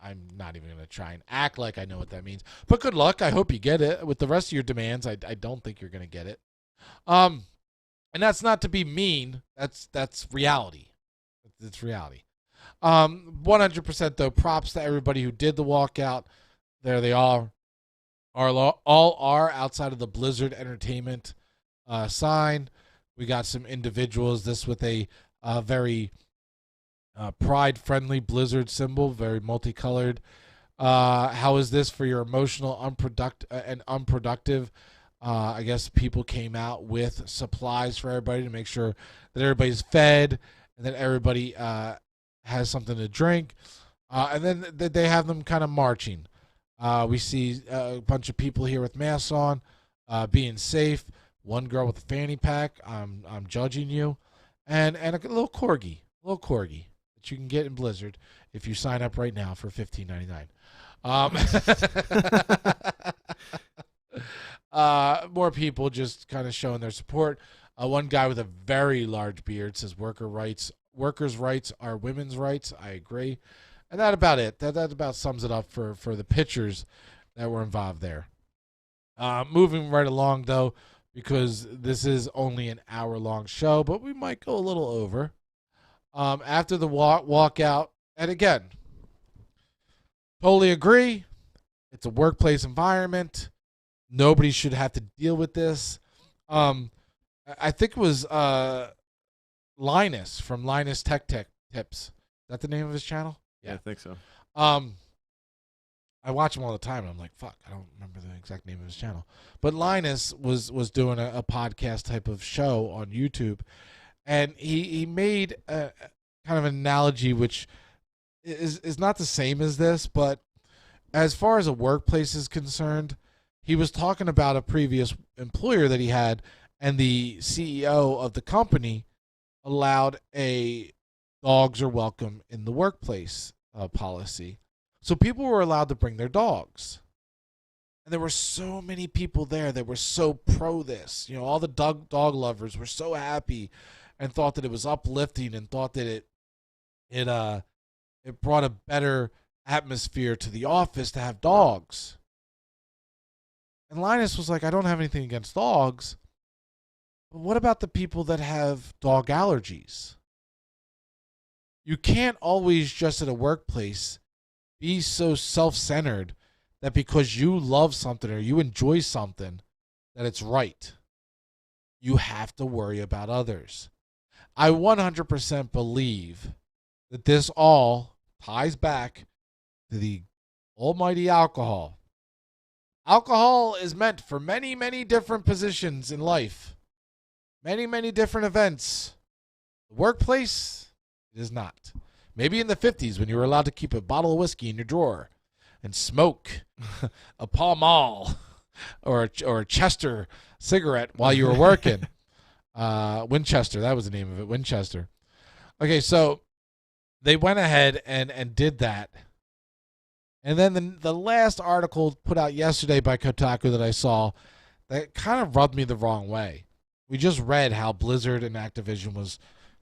I'm not even going to try and act like I know what that means. But good luck. I hope you get it. With the rest of your demands, I don't think you're going to get it. And that's not to be mean. That's reality. It's reality. 100% though. Props to everybody who did the walkout. There they all are outside of the Blizzard Entertainment sign. We got some individuals. This with a very pride-friendly Blizzard symbol, very multicolored. How is this for your emotional unproductive? I guess people came out with supplies for everybody to make sure that everybody's fed and that everybody has something to drink. And then they have them kind of marching. We see a bunch of people here with masks on, being safe. One girl with a fanny pack. I'm judging you, and a little corgi that you can get in Blizzard if you sign up right now for $15.99. More people just kind of showing their support. One guy with a very large beard says workers' rights are women's rights. I agree. And that about it. That about sums it up for the pitchers that were involved there. Moving right along, though, because this is only an hour-long show, but we might go a little over. After the walkout, and again, totally agree. It's a workplace environment. Nobody should have to deal with this. I think it was Linus from Linus Tech Tips. Is that the name of his channel? Yeah, I think so. I watch him all the time, and I'm like, fuck, I don't remember the exact name of his channel. But Linus was doing a podcast type of show on YouTube, and he made a kind of an analogy which is not the same as this, but as far as a workplace is concerned, he was talking about a previous employer that he had, and the CEO of the company allowed a dogs are welcome in the workplace policy. So people were allowed to bring their dogs. And there were so many people there that were so pro this. You know, all the dog lovers were so happy and thought that it was uplifting and thought that it brought a better atmosphere to the office to have dogs. And Linus was like, I don't have anything against dogs. But what about the people that have dog allergies? You can't always just at a workplace be so self-centered that because you love something or you enjoy something that it's right. You have to worry about others. I 100% believe that this all ties back to the almighty alcohol. Alcohol is meant for many, many different positions in life. Many, many different events. The workplace, it is not. Maybe in the 50s when you were allowed to keep a bottle of whiskey in your drawer and smoke a Pall Mall or a Chester cigarette while you were working. Winchester, that was the name of it, Winchester. Okay, so they went ahead and did that. And then the last article put out yesterday by Kotick that I saw, that kind of rubbed me the wrong way. We just read how Blizzard and Activision was,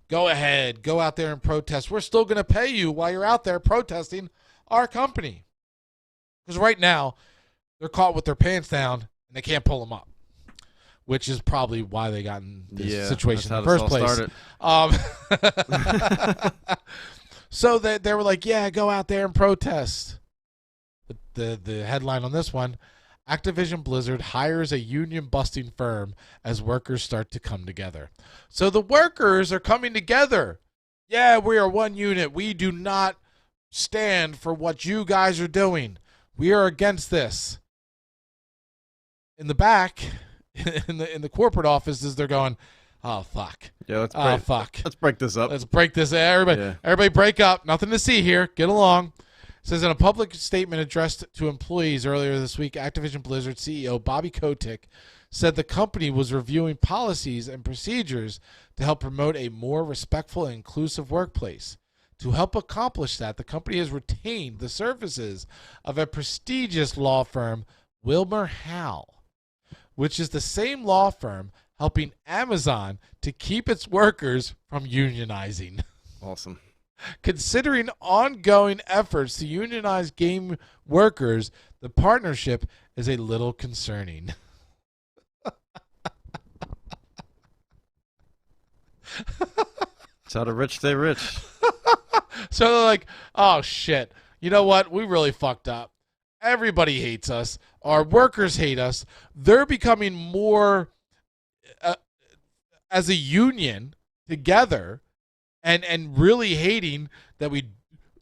go ahead, go out there and protest. We're still going to pay you while you're out there protesting our company. Because right now, they're caught with their pants down, and they can't pull them up, which is probably why they got in this situation in the first place. So they were like, yeah, go out there and protest. The headline on this one, Activision Blizzard hires a union-busting firm as workers start to come together. So the workers are coming together. Yeah, we are one unit. We do not stand for what you guys are doing. We are against this. In the back, in the corporate offices, they're going, oh, fuck. Yeah, fuck. Let's break this up. Let's break this. Everybody break up. Nothing to see here. Get along. It says in a public statement addressed to employees earlier this week, Activision Blizzard CEO Bobby Kotick said the company was reviewing policies and procedures to help promote a more respectful and inclusive workplace. To help accomplish that, the company has retained the services of a prestigious law firm, Wilmer Howell, which is the same law firm helping Amazon to keep its workers from unionizing. Awesome. Considering ongoing efforts to unionize game workers, the partnership is a little concerning. That's how the rich stay rich. So they're like, oh, shit. You know what? We really fucked up. Everybody hates us. Our workers hate us. They're becoming more as a union together and really hating that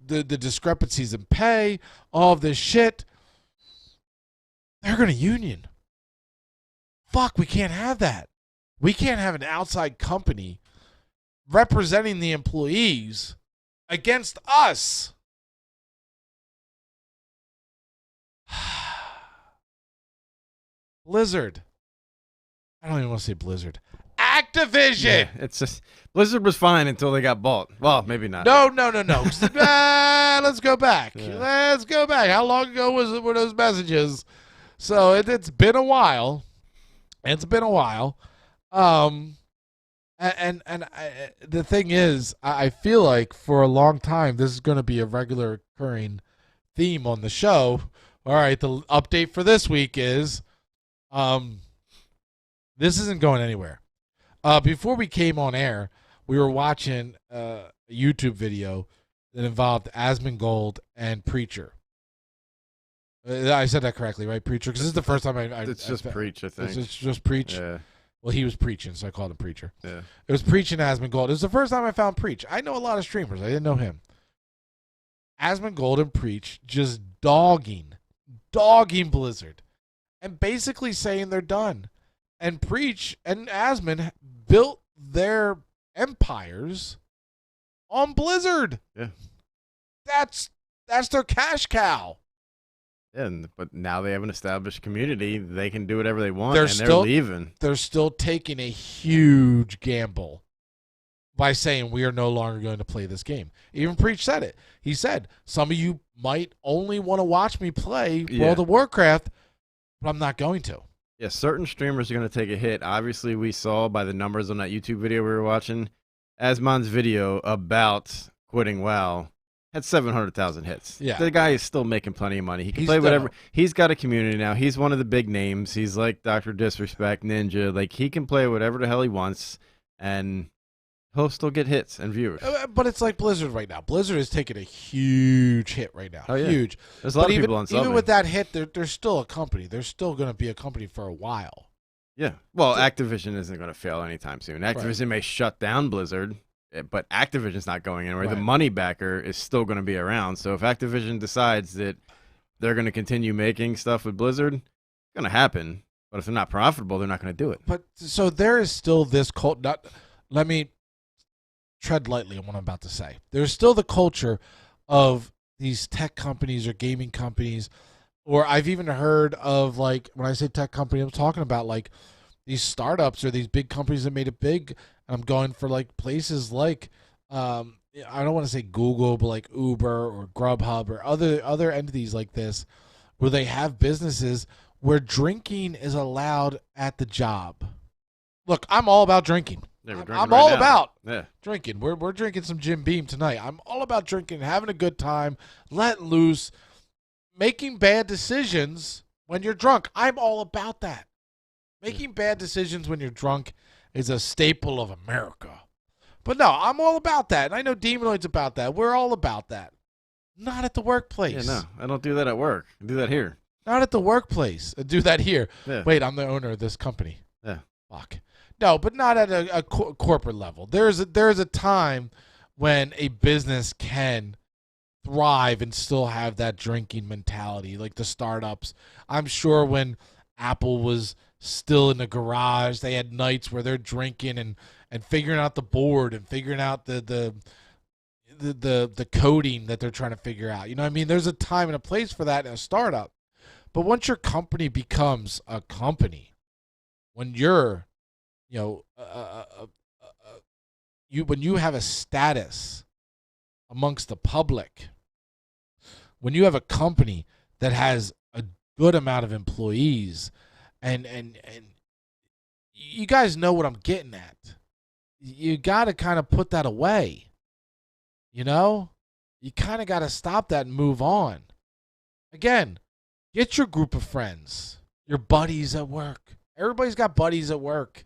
the discrepancies in pay, all of this shit. They're going to union. Fuck, we can't have that. We can't have an outside company representing the employees against us. Blizzard. I don't even want to say Blizzard. Activision. Yeah, it's just Blizzard was fine until they got bought. Well, maybe not. No. Let's go back. Yeah. Let's go back. How long ago were those messages? So it's been a while. The thing is, I feel like for a long time this is going to be a regular occurring theme on the show. All right, the update for this week is, this isn't going anywhere. Before we came on air, we were watching a YouTube video that involved Asmongold and Preacher. I said that correctly, right? Preacher? Because this is the first time it's just Preach, I think. It's just Preach? Yeah. Well, he was preaching, so I called him Preacher. Yeah. It was Preach and Asmongold. It was the first time I found Preach. I know a lot of streamers. I didn't know him. Asmongold and Preach just dogging Blizzard and basically saying they're done. And Preach and Asmon built their empires on Blizzard. Yeah. That's their cash cow. Yeah, but now they have an established community. They can do whatever they want, They're they're leaving. They're still taking a huge gamble by saying we are no longer going to play this game. Even Preach said it. He said, some of you might only want to watch me play World of Warcraft, but I'm not going to. Yeah, certain streamers are going to take a hit. Obviously, we saw by the numbers on that YouTube video we were watching, Asmon's video about quitting WoW had 700,000 hits. Yeah. The guy is still making plenty of money. He can play whatever. He's got a community now. He's one of the big names. He's like Dr. Disrespect, Ninja. Like, he can play whatever the hell he wants, and he'll still get hits and viewers. But it's like Blizzard right now. Blizzard is taking a huge hit right now. Oh, yeah. Huge. There's a lot of people on Even with that hit, they're still a company. They're still going to be a company for a while. Yeah. Well, Activision isn't going to fail anytime soon. Activision may shut down Blizzard, but Activision's not going anywhere. Right. The money backer is still going to be around. So if Activision decides that they're going to continue making stuff with Blizzard, it's going to happen. But if they're not profitable, they're not going to do it. But so there is still this cult. Let me tread lightly on what I'm about to say. There's still the culture of these tech companies or gaming companies, or I've even heard of, like, when I say tech company, I'm talking about like these startups or these big companies that made it big. And I'm going for like places like, I don't want to say Google, but like Uber or Grubhub or other entities like this, where they have businesses where drinking is allowed at the job. Look, I'm all about drinking. Yeah, I'm all about Yeah. drinking. We're drinking some Jim Beam tonight. I'm all about drinking, having a good time, letting loose, making bad decisions when you're drunk. I'm all about that. Making bad decisions when you're drunk is a staple of America. But no, I'm all about that. And I know Demonoid's about that. We're all about that. Not at the workplace. Yeah, no, I don't do that at work. I do that here. Not at the workplace. I do that here. Yeah. Wait, I'm the owner of this company. Yeah. Fuck. No, but not at a corporate level. There's a time when a business can thrive and still have that drinking mentality, like the startups. I'm sure when Apple was still in the garage, they had nights where they're drinking and figuring out the board and figuring out the coding that they're trying to figure out. You know what I mean? There's a time and a place for that in a startup. But once your company becomes a company, when you're, when you have a status amongst the public, when you have a company that has a good amount of employees, and you guys know what I'm getting at. You got to kind of put that away. You know? You kind of got to stop that and move on. Again, get your group of friends, your buddies at work. Everybody's got buddies at work.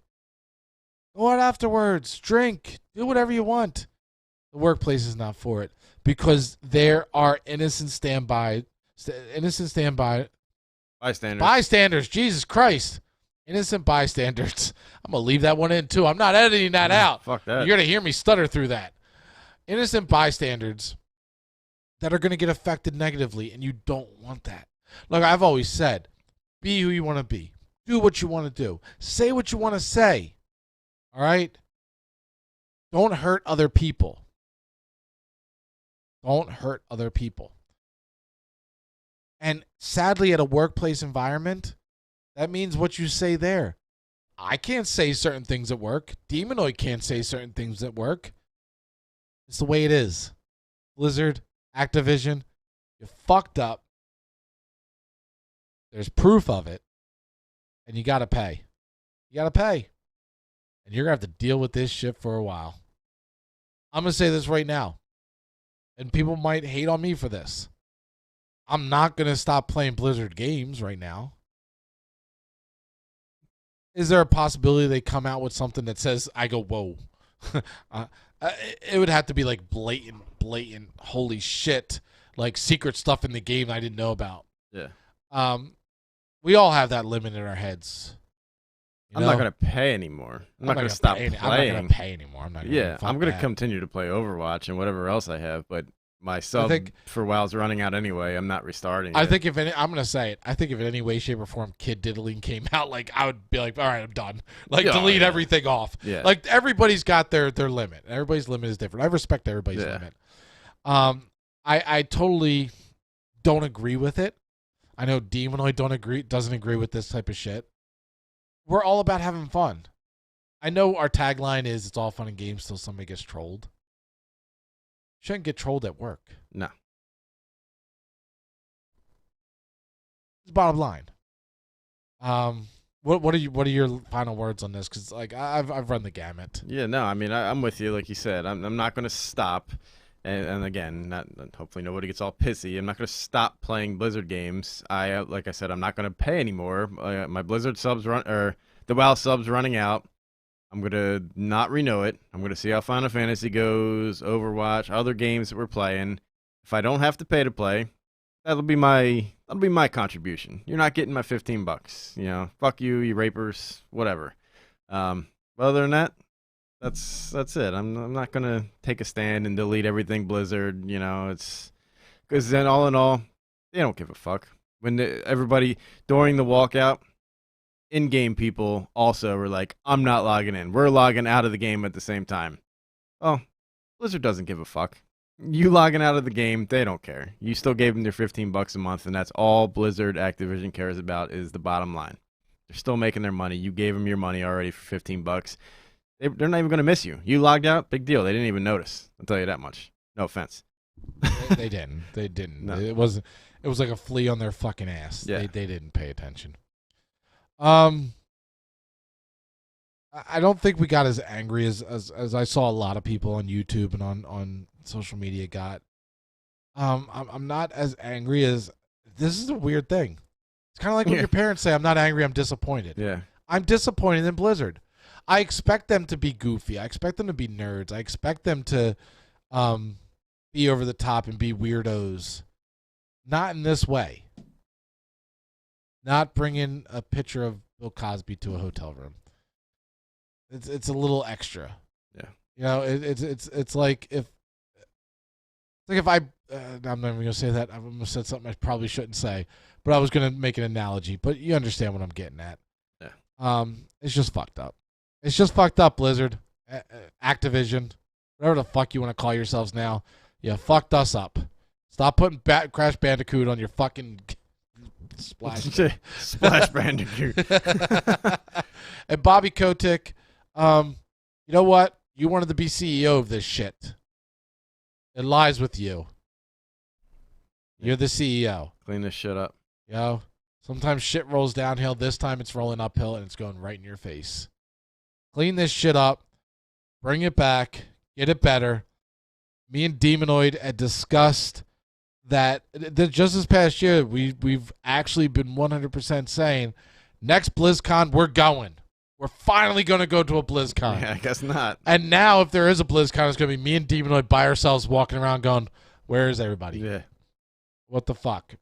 Go out afterwards, drink, do whatever you want. The workplace is not for it because there are bystanders. Jesus Christ. Innocent bystanders. I'm going to leave that one in too. I'm not editing that out. Fuck that. You're going to hear me stutter through that. Innocent bystanders that are going to get affected negatively, and you don't want that. Like I've always said, be who you want to be. Do what you want to do. Say what you want to say. All right? Don't hurt other people. Don't hurt other people. And sadly, at a workplace environment, that means what you say there. I can't say certain things at work. Demonoid can't say certain things at work. It's the way it is. Blizzard, Activision, you fucked up. There's proof of it. And you got to pay. You got to pay. And you're going to have to deal with this shit for a while. I'm going to say this right now. And people might hate on me for this. I'm not going to stop playing Blizzard games right now. Is there a possibility they come out with something that says, I go, whoa. It would have to be like blatant, holy shit, like secret stuff in the game I didn't know about. Yeah. We all have that limit in our heads. I'm not going to pay anymore. I'm not going to stop playing. I'm not going to pay anymore. I'm going to continue to play Overwatch and whatever else I have, but my sub for WoW's running out anyway. I'm not restarting I think if any, I'm going to say it. I think if in any way, shape, or form Kid Diddling came out, like I would be like, all right, I'm done. Like delete everything off. Yeah. Like everybody's got their limit. Everybody's limit is different. I respect everybody's limit. I totally don't agree with it. I know Demonoid doesn't agree with this type of shit. We're all about having fun. I know our tagline is it's all fun and games till somebody gets trolled. Shouldn't get trolled at work. No. It's bottom line. What are your final words on this? Because like I've run the gamut. Yeah, no, I mean I'm with you. Like you said, I'm not going to stop. And again, hopefully nobody gets all pissy. I'm not going to stop playing Blizzard games. Like I said, I'm not going to pay anymore. My Blizzard subs the WoW subs running out. I'm going to not renew it. I'm going to see how Final Fantasy goes, Overwatch, other games that we're playing. If I don't have to pay to play, that'll be my contribution. You're not getting my $15. You know, fuck you, you rapers, whatever. But other than that, that's it. I'm not gonna take a stand and delete everything Blizzard. You know, it's because then all in all, they don't give a fuck. When everybody during the walkout, in-game people also were like, I'm not logging in. We're logging out of the game at the same time. Well, Blizzard doesn't give a fuck. You logging out of the game, they don't care. You still gave them their $15 a month, and that's all Blizzard Activision cares about is the bottom line. They're still making their money. You gave them your money already for $15. They're not even going to miss you. You logged out, big deal. They didn't even notice. I'll tell you that much. No offense. They didn't. They didn't. No. It was like a flea on their fucking ass. Yeah. They didn't pay attention. I don't think we got as angry as I saw a lot of people on YouTube and on social media got. I'm not as angry as this is a weird thing. It's kind of like when your parents say, "I'm not angry, I'm disappointed." Yeah. I'm disappointed in Blizzard. I expect them to be goofy. I expect them to be nerds. I expect them to be over the top and be weirdos. Not in this way. Not bringing a picture of Bill Cosby to a hotel room. It's a little extra. Yeah. You know, it's like if I I'm not even gonna say that. I'm gonna say something I probably shouldn't say, but I was gonna make an analogy. But you understand what I'm getting at. Yeah. It's just fucked up. It's just fucked up, Blizzard, Activision, whatever the fuck you want to call yourselves now. You fucked us up. Stop putting Crash Bandicoot on your fucking Splash Bandicoot. And Bobby Kotick, you know what? You wanted to be CEO of this shit. It lies with you. You're the CEO. Clean this shit up. You know, sometimes shit rolls downhill. This time it's rolling uphill and it's going right in your face. Clean this shit up. Bring it back. Get it better. Me and Demonoid had discussed that just this past year, we've actually been 100% saying, next BlizzCon, we're going. We're finally going to go to a BlizzCon. Yeah, I guess not. And now, if there is a BlizzCon, it's going to be me and Demonoid by ourselves walking around going, where is everybody? Yeah. What the fuck?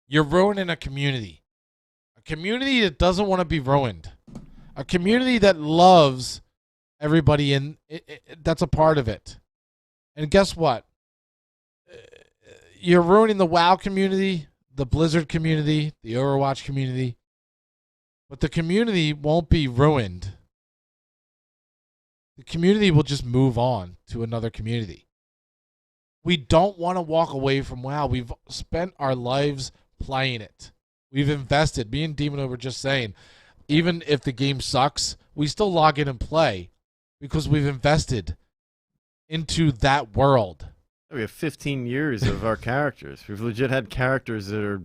You're ruining a community. A community that doesn't want to be ruined. A community that loves everybody in that's a part of it. And guess what? You're ruining the WoW community, the Blizzard community, the Overwatch community. But the community won't be ruined. The community will just move on to another community. We don't want to walk away from WoW. We've spent our lives playing it. We've invested. Me and Demon were just saying, even if the game sucks, we still log in and play because we've invested into that world. We have 15 years of our characters. We've legit had characters that are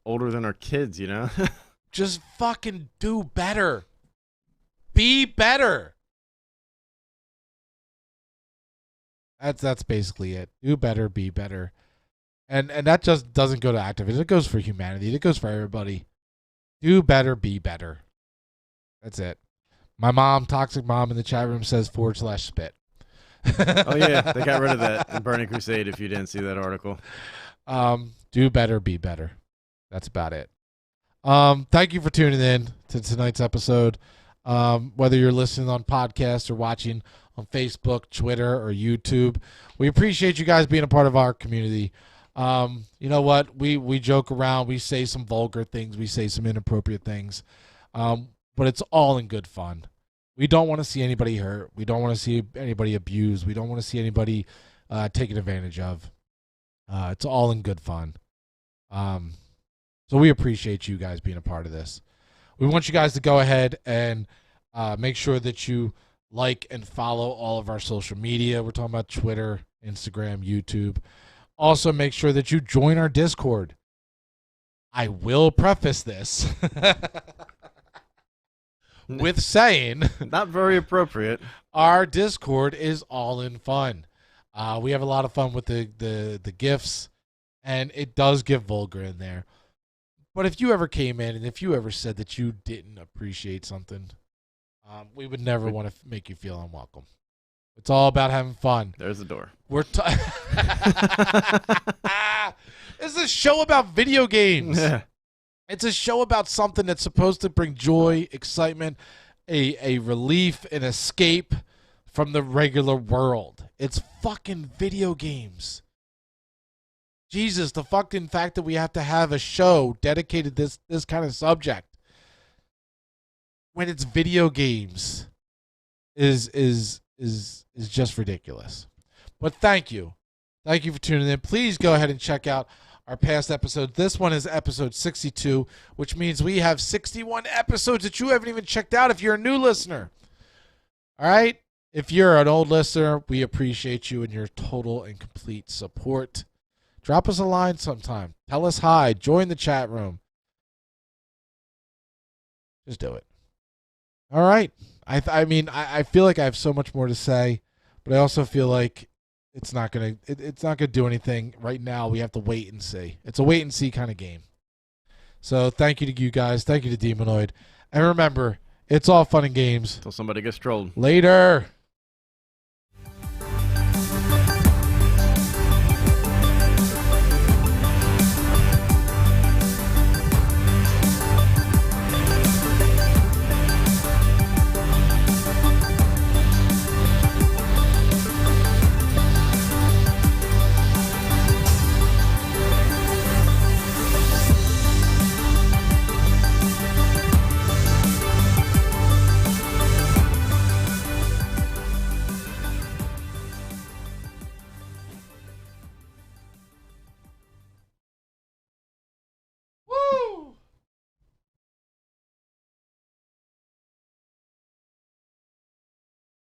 older than our kids, you know? Just fucking do better. Be better. That's basically it. Do better, be better. And that just doesn't go to Activision. It goes for humanity. It goes for everybody. Do better, be better. That's it. My mom, Toxic Mom, in the chat room says /spit. Oh, yeah. They got rid of that in Burning Crusade if you didn't see that article. Do better, be better. That's about it. Thank you for tuning in to tonight's episode. Whether you're listening on podcast or watching on Facebook, Twitter, or YouTube, we appreciate you guys being a part of our community. You know what? We joke around. We say some vulgar things. We say some inappropriate things. But it's all in good fun. We don't want to see anybody hurt. We don't want to see anybody abused. We don't want to see anybody taken advantage of. It's all in good fun. So we appreciate you guys being a part of this. We want you guys to go ahead and make sure that you like and follow all of our social media. We're talking about Twitter, Instagram, YouTube. Also, make sure that you join our Discord. I will preface this with saying... Not very appropriate. Our Discord is all in fun. We have a lot of fun with the GIFs, and it does get vulgar in there. But if you ever came in and if you ever said that you didn't appreciate something, we would never want to make you feel unwelcome. It's all about having fun. There's the door. This is a show about video games. Yeah. It's a show about something that's supposed to bring joy, excitement, a relief, an escape from the regular world. It's fucking video games. Jesus, the fucking fact that we have to have a show dedicated to this kind of subject. when it's video games is just ridiculous. But thank you for tuning in. Please go ahead and check out our past episodes. This one is episode 62, which means we have 61 episodes that you haven't even checked out if you're a new listener. All right? If you're an old listener, we appreciate you and your total and complete support. Drop us a line sometime. Tell us hi. Join the chat room. Just do it. All right. I mean, I feel like I have so much more to say, but I also feel like it's not gonna do anything right now. We have to wait and see. It's a wait and see kind of game. So thank you to you guys. Thank you to Demonoid. And remember, it's all fun and games. Until somebody gets trolled. Later.